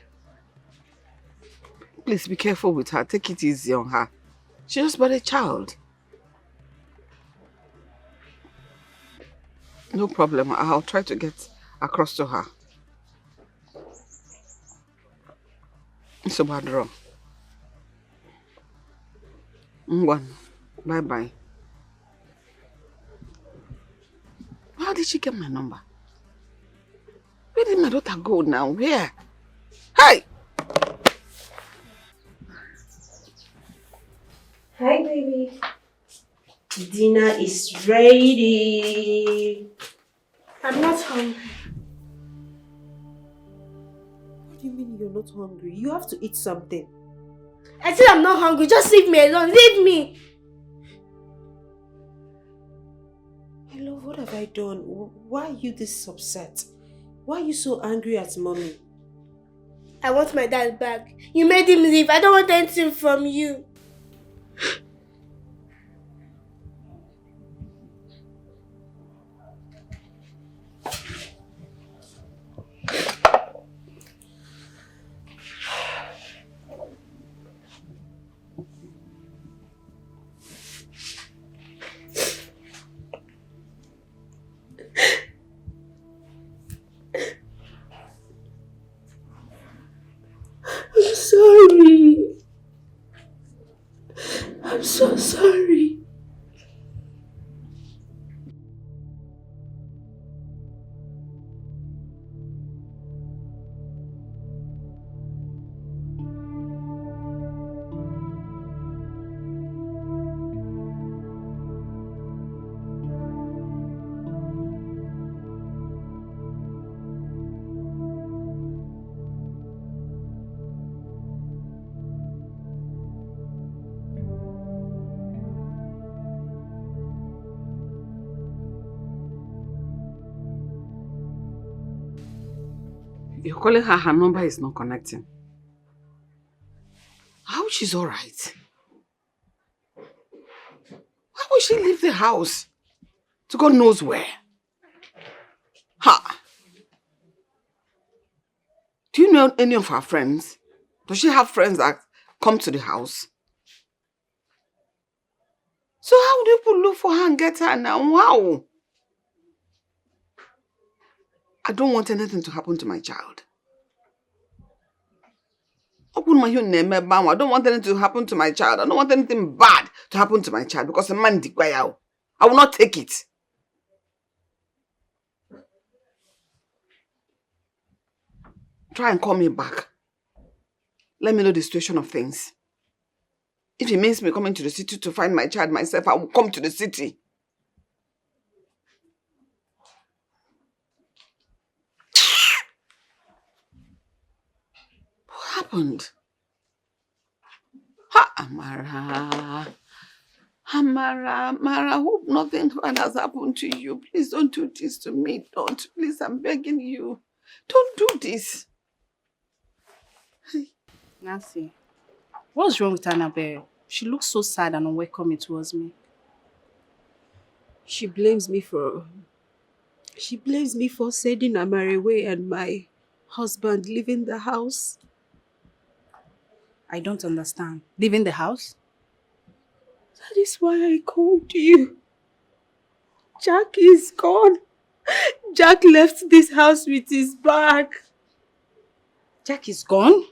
Please be careful with her. Take it easy on her. She's just but a child. No problem. I'll try to get across to her. It's a bad draw. Bye-bye. How did she get my number? Where did my daughter go now? Where? Hey! Hi, baby. Dinner is ready. I'm not hungry. What do you mean you're not hungry? You have to eat something. I said I'm not hungry. Just leave me alone. Leave me. My love, what have I done? Why are you this upset? Why are you so angry at mommy? I want my dad back. You made him leave. I don't want anything from you. I'm sorry. I'm so sorry. You're calling her number is not connecting. How she's alright? Why would she leave the house? To God knows where. Ha! Do you know any of her friends? Does she have friends that come to the house? So how do people look for her and get her now? Wow! I don't want anything to happen to my child. Open my name, I don't want anything to happen to my child. I don't want anything bad to happen to my child because a man Dikeh. I will not take it. Try and call me back. Let me know the situation of things. If it means me coming to the city to find my child myself, I will come to the city. What happened? Ha, Amara. Amara, hope nothing bad has happened to you. Please don't do this to me. Don't. Please, I'm begging you. Don't do this. Nancy, what's wrong with Annabelle? She looks so sad and unwelcoming towards me. She blames me for sending Amara away and my husband leaving the house. I don't understand. Leaving the house? That is why I called you. Jack is gone. Jack left this house with his bag. Jack is gone?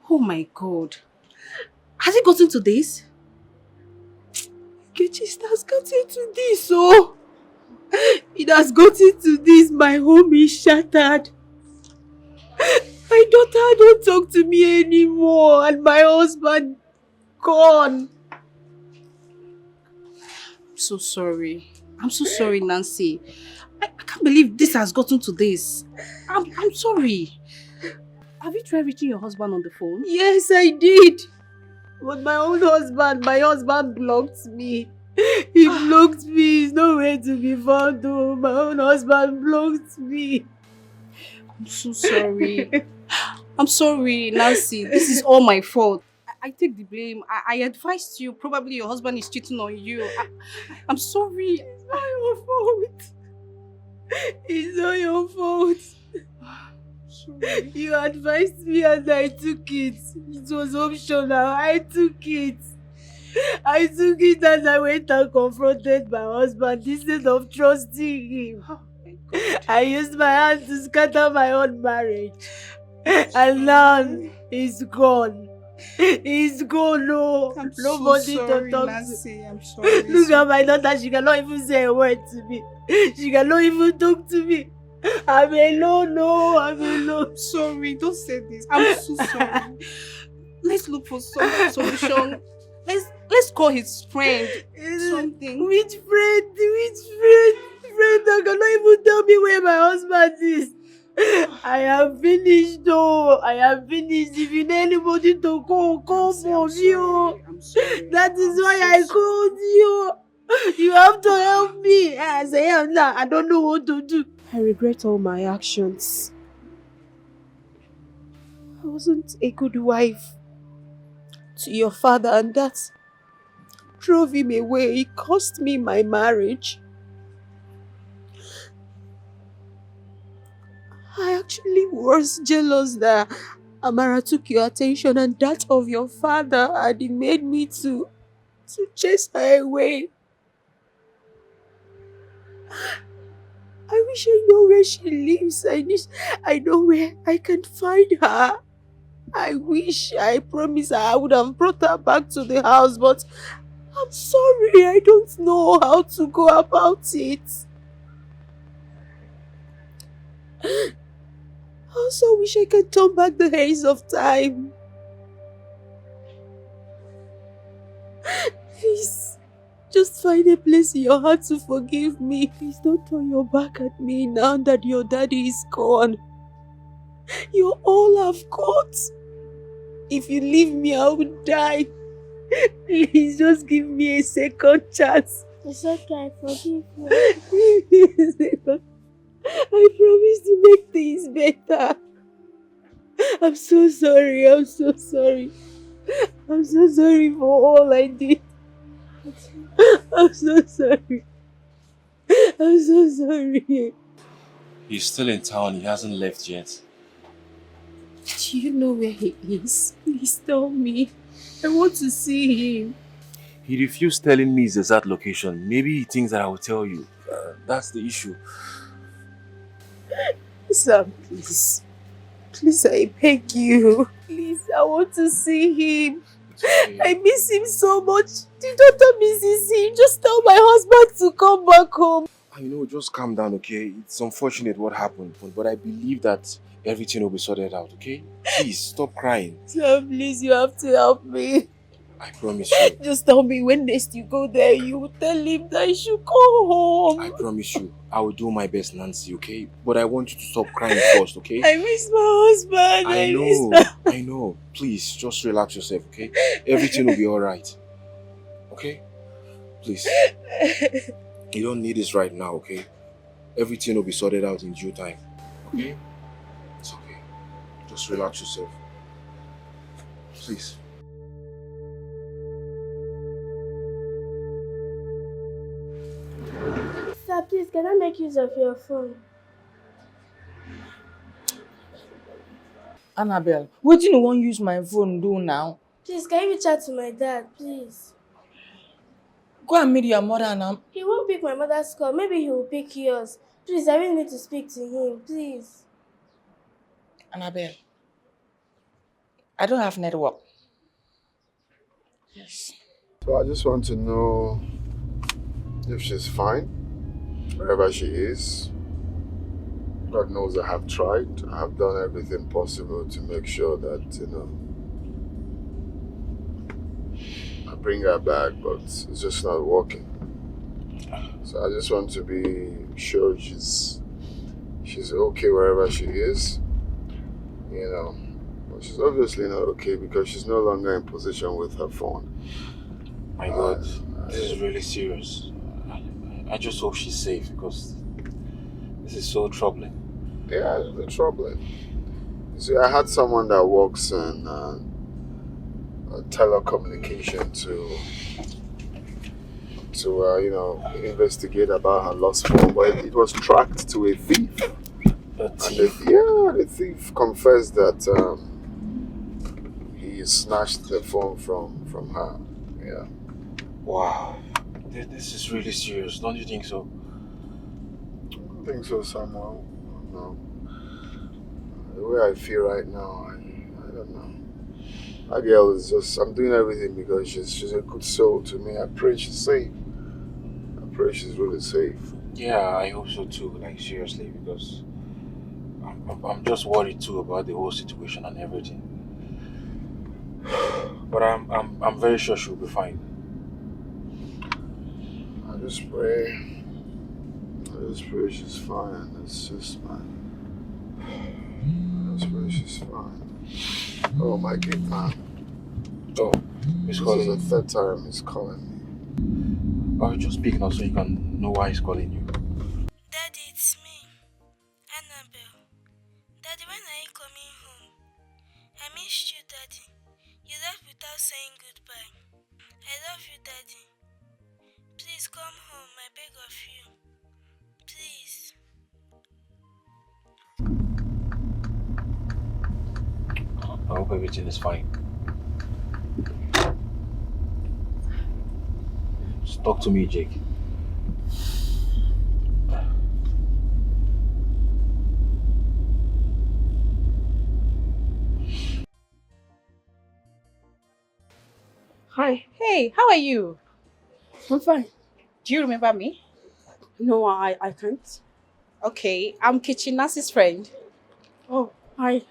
Oh my God. Has he gotten to this? It has gotten to this, oh. It has gotten to this. My home is shattered. My daughter don't talk to me anymore and my husband gone. I'm so sorry. I'm so sorry, Nancy. I can't believe this has gotten to this. I'm sorry. Have you tried reaching your husband on the phone? Yes, I did. But my husband blocked me. He blocked me. He's nowhere to be found. Oh, my own husband blocked me. I'm so sorry. I'm sorry, Nancy. This is all my fault. I take the blame. I advised you. Probably your husband is cheating on you. I'm sorry. It's not your fault. It's not your fault. Sorry. You advised me and I took it. It was optional. I took it. And I went and confronted my husband instead of trusting him. Oh my God. I used my hand to scatter my own marriage. And now he's gone. He's gone, no. I'm Nobody so sorry, to talk Nancy. to. I'm sorry. Look at my daughter, she cannot even say a word to me. She cannot even talk to me. I'm alone, no, I'm alone. Sorry, don't say this. I'm so sorry. Let's look for some solution. Let's call his friend. Something. Which friend? Friend that cannot even tell me where my husband is. I am finished though. I am finished. If you need anybody to call for me. I'm sorry. That is why I called you. You have to help me. As I am now, I don't know what to do. I regret all my actions. I wasn't a good wife to your father, and that drove him away. It cost me my marriage. I actually was jealous that Amara took your attention and that of your father, and it made me to chase her away. I wish I know where she lives. I know where I can find her. I promise I would have brought her back to the house, but I'm sorry, I don't know how to go about it. I also wish I could turn back the hands of time. Please, just find a place in your heart to forgive me. Please don't turn your back at me now that your daddy is gone. You all have got. If you leave me, I will die. Please just give me a second chance. It's okay, I forgive you. I promise to make things better. I'm so sorry. I'm so sorry. I'm so sorry for all I did. I'm so sorry. I'm so sorry. He's still in town. He hasn't left yet. Do you know where he is? Please tell me. I want to see him. He refused telling me his exact location. Maybe he thinks that I will tell you. That's the issue. Sam, please. Please, I beg you. Please, I want to see him. I miss him so much. The daughter misses him. Just tell my husband to come back home. I know, just calm down, okay? It's unfortunate what happened, but I believe that everything will be sorted out, okay? Please, stop crying. Sam, please, you have to help me. I promise you. Just tell me when next you go there, you will tell him that he should come home. I promise you. I will do my best, Nancy, okay? But I want you to stop crying first, okay? I miss my husband. I know. Please, just relax yourself, okay? Everything will be alright. Okay? Please. You don't need this right now, okay? Everything will be sorted out in due time. Okay? It's okay. Just relax yourself. Please. please, can I make use of your phone? Annabelle, what do you want use my phone do now? Please, can you reach out to my dad, please? Go and meet your mother now. He won't pick my mother's call. Maybe he will pick yours. Please, I really need to speak to him, please. Annabelle, I don't have network. Yes. So I just want to know if she's fine, wherever she is. God knows I have tried. I have done everything possible to make sure that, I bring her back, but it's just not working. So I just want to be sure she's okay wherever she is, But she's obviously not okay because she's no longer in position with her phone. My God, this is really serious. I just hope she's safe because this is so troubling. Yeah, it's troubling. You see, I had someone that works in telecommunication to investigate about her lost phone, but it was tracked to a thief. A thief? The thief confessed that he snatched the phone from her. Yeah. Wow. This is really serious, don't you think so? I don't think so, Samuel. No. The way I feel right now, I don't know. That girl is I'm doing everything because she's a good soul to me. I pray she's safe. I pray she's really safe. Yeah, I hope so too, like seriously, because I'm just worried too about the whole situation and everything. But I'm very sure she'll be fine. I just pray she's fine. It's just, man. I just pray she's fine. Oh, my good man. Oh, he's calling. This is the third time he's calling me. I'll just speak now so you can know why he's calling you. Daddy, it's me, Annabelle. Daddy, when are you coming home? I missed you, Daddy. You left without saying goodbye. I love you, Daddy. Please come home, I beg of you. Please. I hope everything is fine. Just talk to me, Jake. Hi. Hey, how are you? I'm fine. Do you remember me? No, I can't. Okay, I'm Kitchen Nancy's friend. Oh, hi.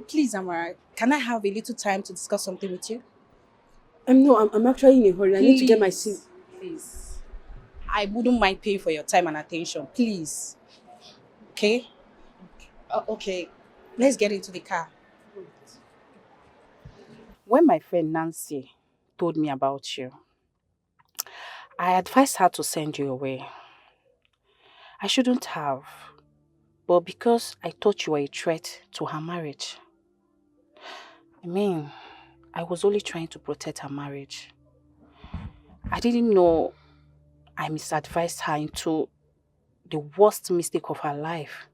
Please, Amara, can I have a little time to discuss something with you? No, I'm actually in a hurry. I need to get my seat. Please. I wouldn't mind paying for your time and attention. Please. Okay? Okay. Let's get into the car. When my friend Nancy told me about you, I advised her to send you away. I shouldn't have, but because I thought you were a threat to her marriage. I was only trying to protect her marriage. I didn't know I misadvised her into the worst mistake of her life.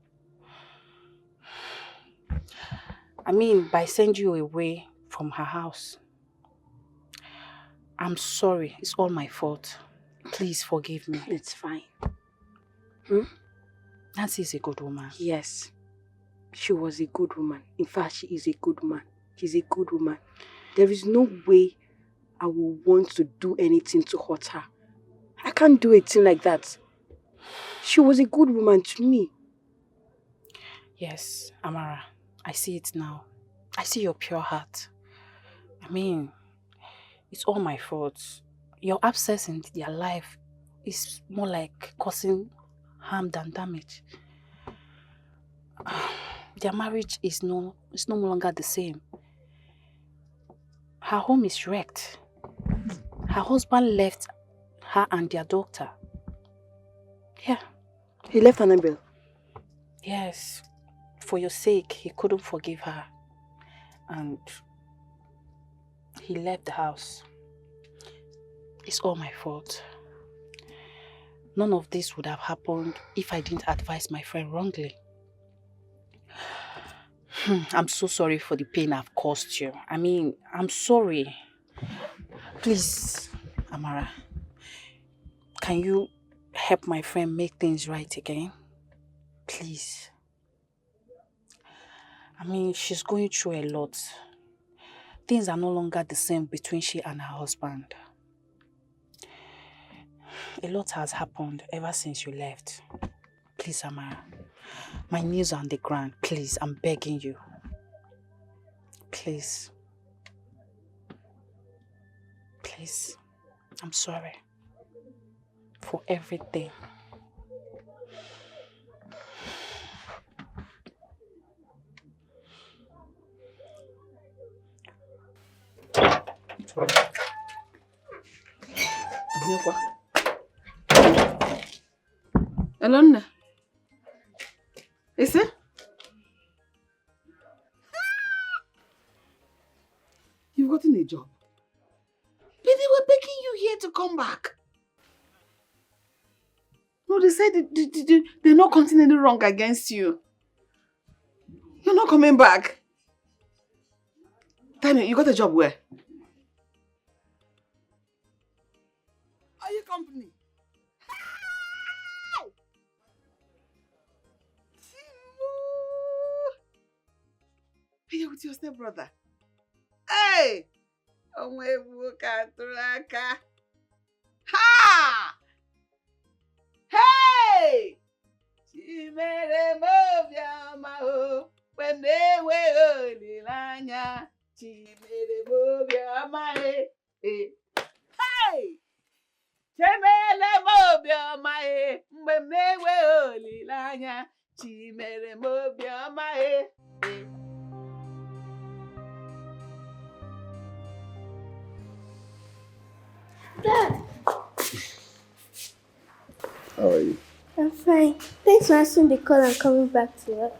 By sending you away from her house. I'm sorry. It's all my fault. Please forgive me. It's fine. Nancy is a good woman. Yes. She was a good woman. In fact, she is a good woman. She's a good woman. There is no way I will want to do anything to hurt her. I can't do a thing like that. She was a good woman to me. Yes, Amara. I see it now. I see your pure heart. It's all my fault. Your absence in their life is more like causing harm than damage. Their marriage is no longer the same. Her home is wrecked. Her husband left her and their daughter. Yeah. He left Annabelle? Yes. For your sake, he couldn't forgive her. And he left the house. It's all my fault. None of this would have happened if I didn't advise my friend wrongly. I'm so sorry for the pain I've caused you. I mean, I'm sorry. Please, Amara, can you help my friend make things right again? Please. I mean, she's going through a lot. Things are no longer the same between she and her husband. A lot has happened ever since you left. Please, Amara. My knees are on the ground. Please, I'm begging you. Please. Please. I'm sorry. For everything. Alona. Is it? You've gotten a job. But they were begging you here to come back. No, they said they're not counting any wrong against you. You're not coming back. Tell me, you got a job where? Are you company? Hey, you're with your stepbrother. Hey! Ha! Hey! Chimere movia mao when they were lilanya. Chimere movia mae. Hey! Chimere movia mae when they were lilanya. Chimere movia mae. Dad, How are you? I'm fine. Thanks for answering the call and coming back to work.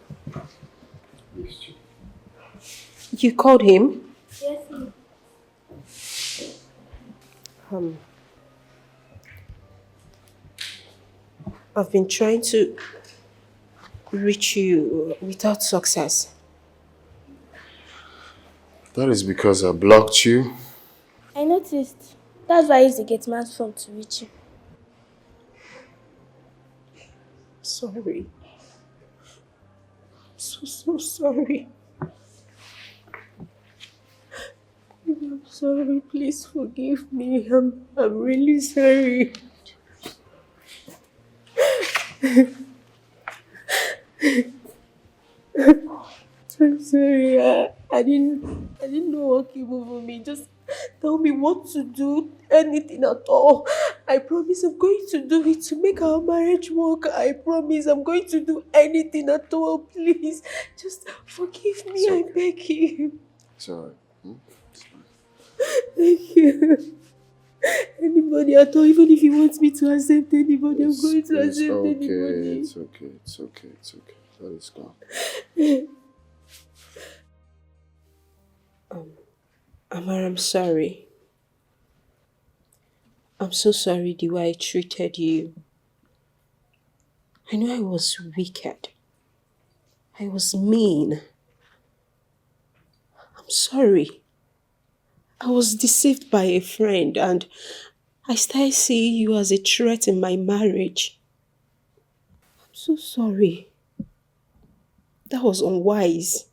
You called him? Yes, ma'am. I've been trying to reach you without success. That is because I blocked you. I noticed. That's why I used the gate man's phone to reach you. Sorry. So sorry. I'm sorry. Please forgive me. I'm really sorry. I'm sorry. I didn't know what came over me. Just tell me what to do. Anything at all. I promise I'm going to do it to make our marriage work. I promise I'm going to do anything at all. Please, just forgive me. Okay. I beg you. It's alright. Thank you. Anybody at all, even if he wants me to accept anybody, I'm going to accept anybody. It's okay. That is gone. Amara, I'm sorry. I'm so sorry the way I treated you. I know I was wicked. I was mean. I'm sorry. I was deceived by a friend and I started seeing you as a threat in my marriage. I'm so sorry. That was unwise.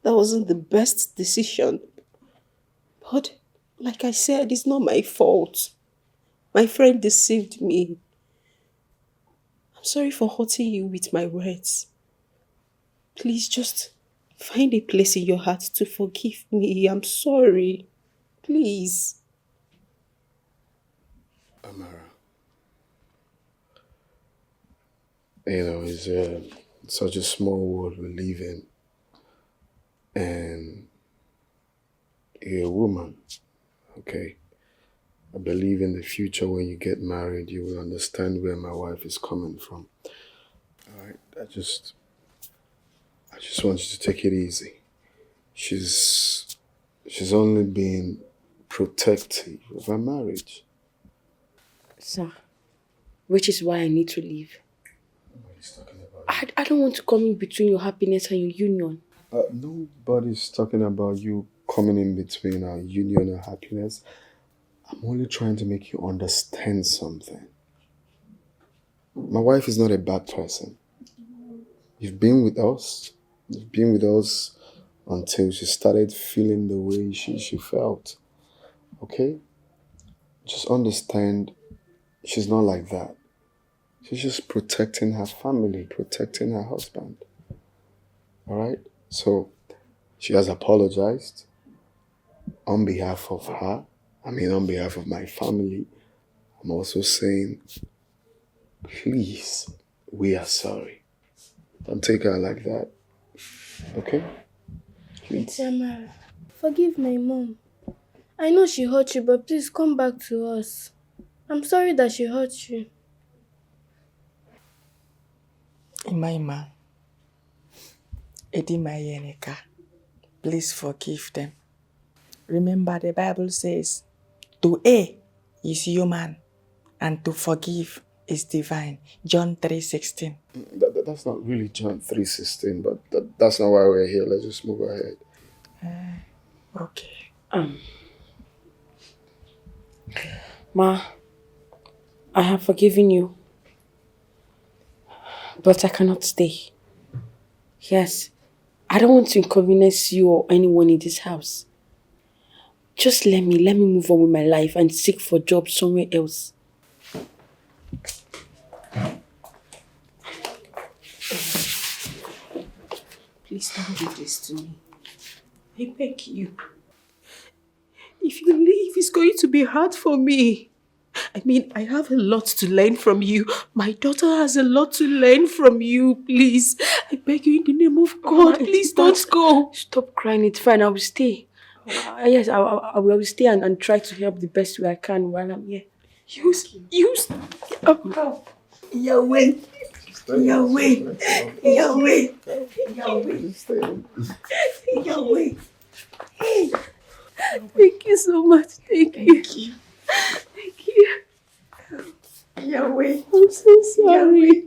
That wasn't the best decision. But like I said, it's not my fault. My friend deceived me. I'm sorry for hurting you with my words. Please just find a place in your heart to forgive me. I'm sorry. Please. Amara. It's such a small world we live in. And you're a woman, okay? I believe in the future when you get married, you will understand where my wife is coming from. Alright, I just want you to take it easy. She's only being protective of our marriage. Sir, which is why I need to leave. Nobody's talking about I don't want to come in between your happiness and your union. Nobody's talking about you coming in between our union and happiness. I'm only trying to make you understand something. My wife is not a bad person. You've been with us. You've been with us until she started feeling the way she felt. Okay? Just understand she's not like that. She's just protecting her family, protecting her husband. Alright? So, she has apologized on behalf of her. On behalf of my family. I'm also saying, please, we are sorry. Don't take her like that. Okay? Please. Amara, forgive my mom. I know she hurt you, but please come back to us. I'm sorry that she hurt you. Imaima, Edimayeneka, please forgive them. Remember the Bible says, to err is human and to forgive is divine. John 3:16. That's not really John 3:16, but that's not why we're here. Let's just move ahead. Okay. Ma, I have forgiven you. But I cannot stay. Yes, I don't want to inconvenience you or anyone in this house. Just let me move on with my life and seek for jobs somewhere else. Please don't do this to me. I beg you. If you leave, it's going to be hard for me. I have a lot to learn from you. My daughter has a lot to learn from you. Please, I beg you in the name of God, please don't go. Stop crying, it's fine, I will stay. Yes, I will stay and try to help the best way I can while I'm here. Yahweh. Thank you so much. Thank you. Thank you. Yahweh. I'm so sorry.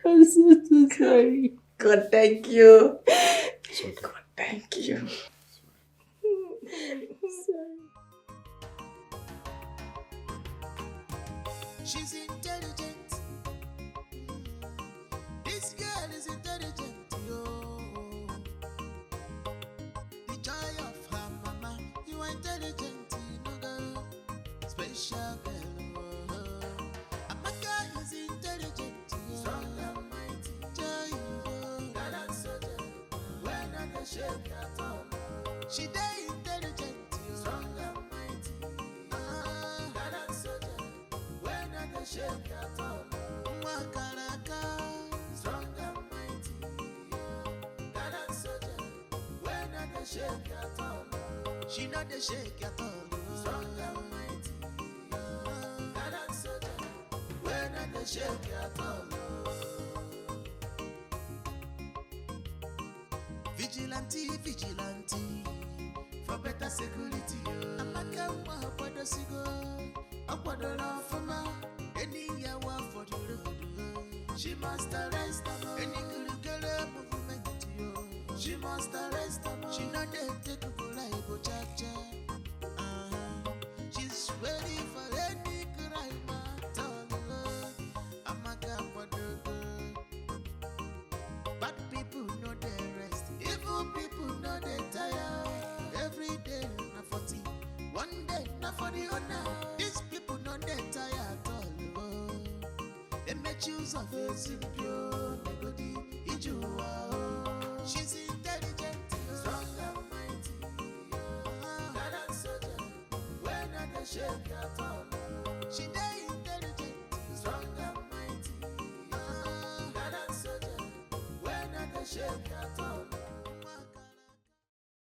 I'm so sorry. God, thank you. It's okay. God, thank you. Sorry. She's intelligent. This girl is intelligent, yo. The joy of her mama. You are intelligent, you know, girl. Special girl. Amaka is intelligent, yo. Strong and mighty. Joy, yo. Gallant soldier. When I can shake at all. She dey intelligent, yo. Strong and mighty. Gallant soldier. When I can shake at all. Makaraka. Strong and mighty. Gallant soldier. When I can shake at all. She not the shake at all. Strong and mighty. Gallant soldier. When I can shake at all. Vigilante, for better security. Amaka wakwado sigo, akwado la fama. Any yawa for the road. She must arrest them. Any curriculum movement, yo. She must arrest them. She not dey take a life or cha. She's ready for any crime at all. Amaka wakwado. Bad people know they rest. Evil people know they tire. Every day na 40. One day na for the honor. These people know they tire at all. They may choose of a simple melody. She's intelligent, strong and mighty. Gallant soldier, when I can shake at all. She dey intelligent, strong and mighty. Gallant soldier, when I can shake at all.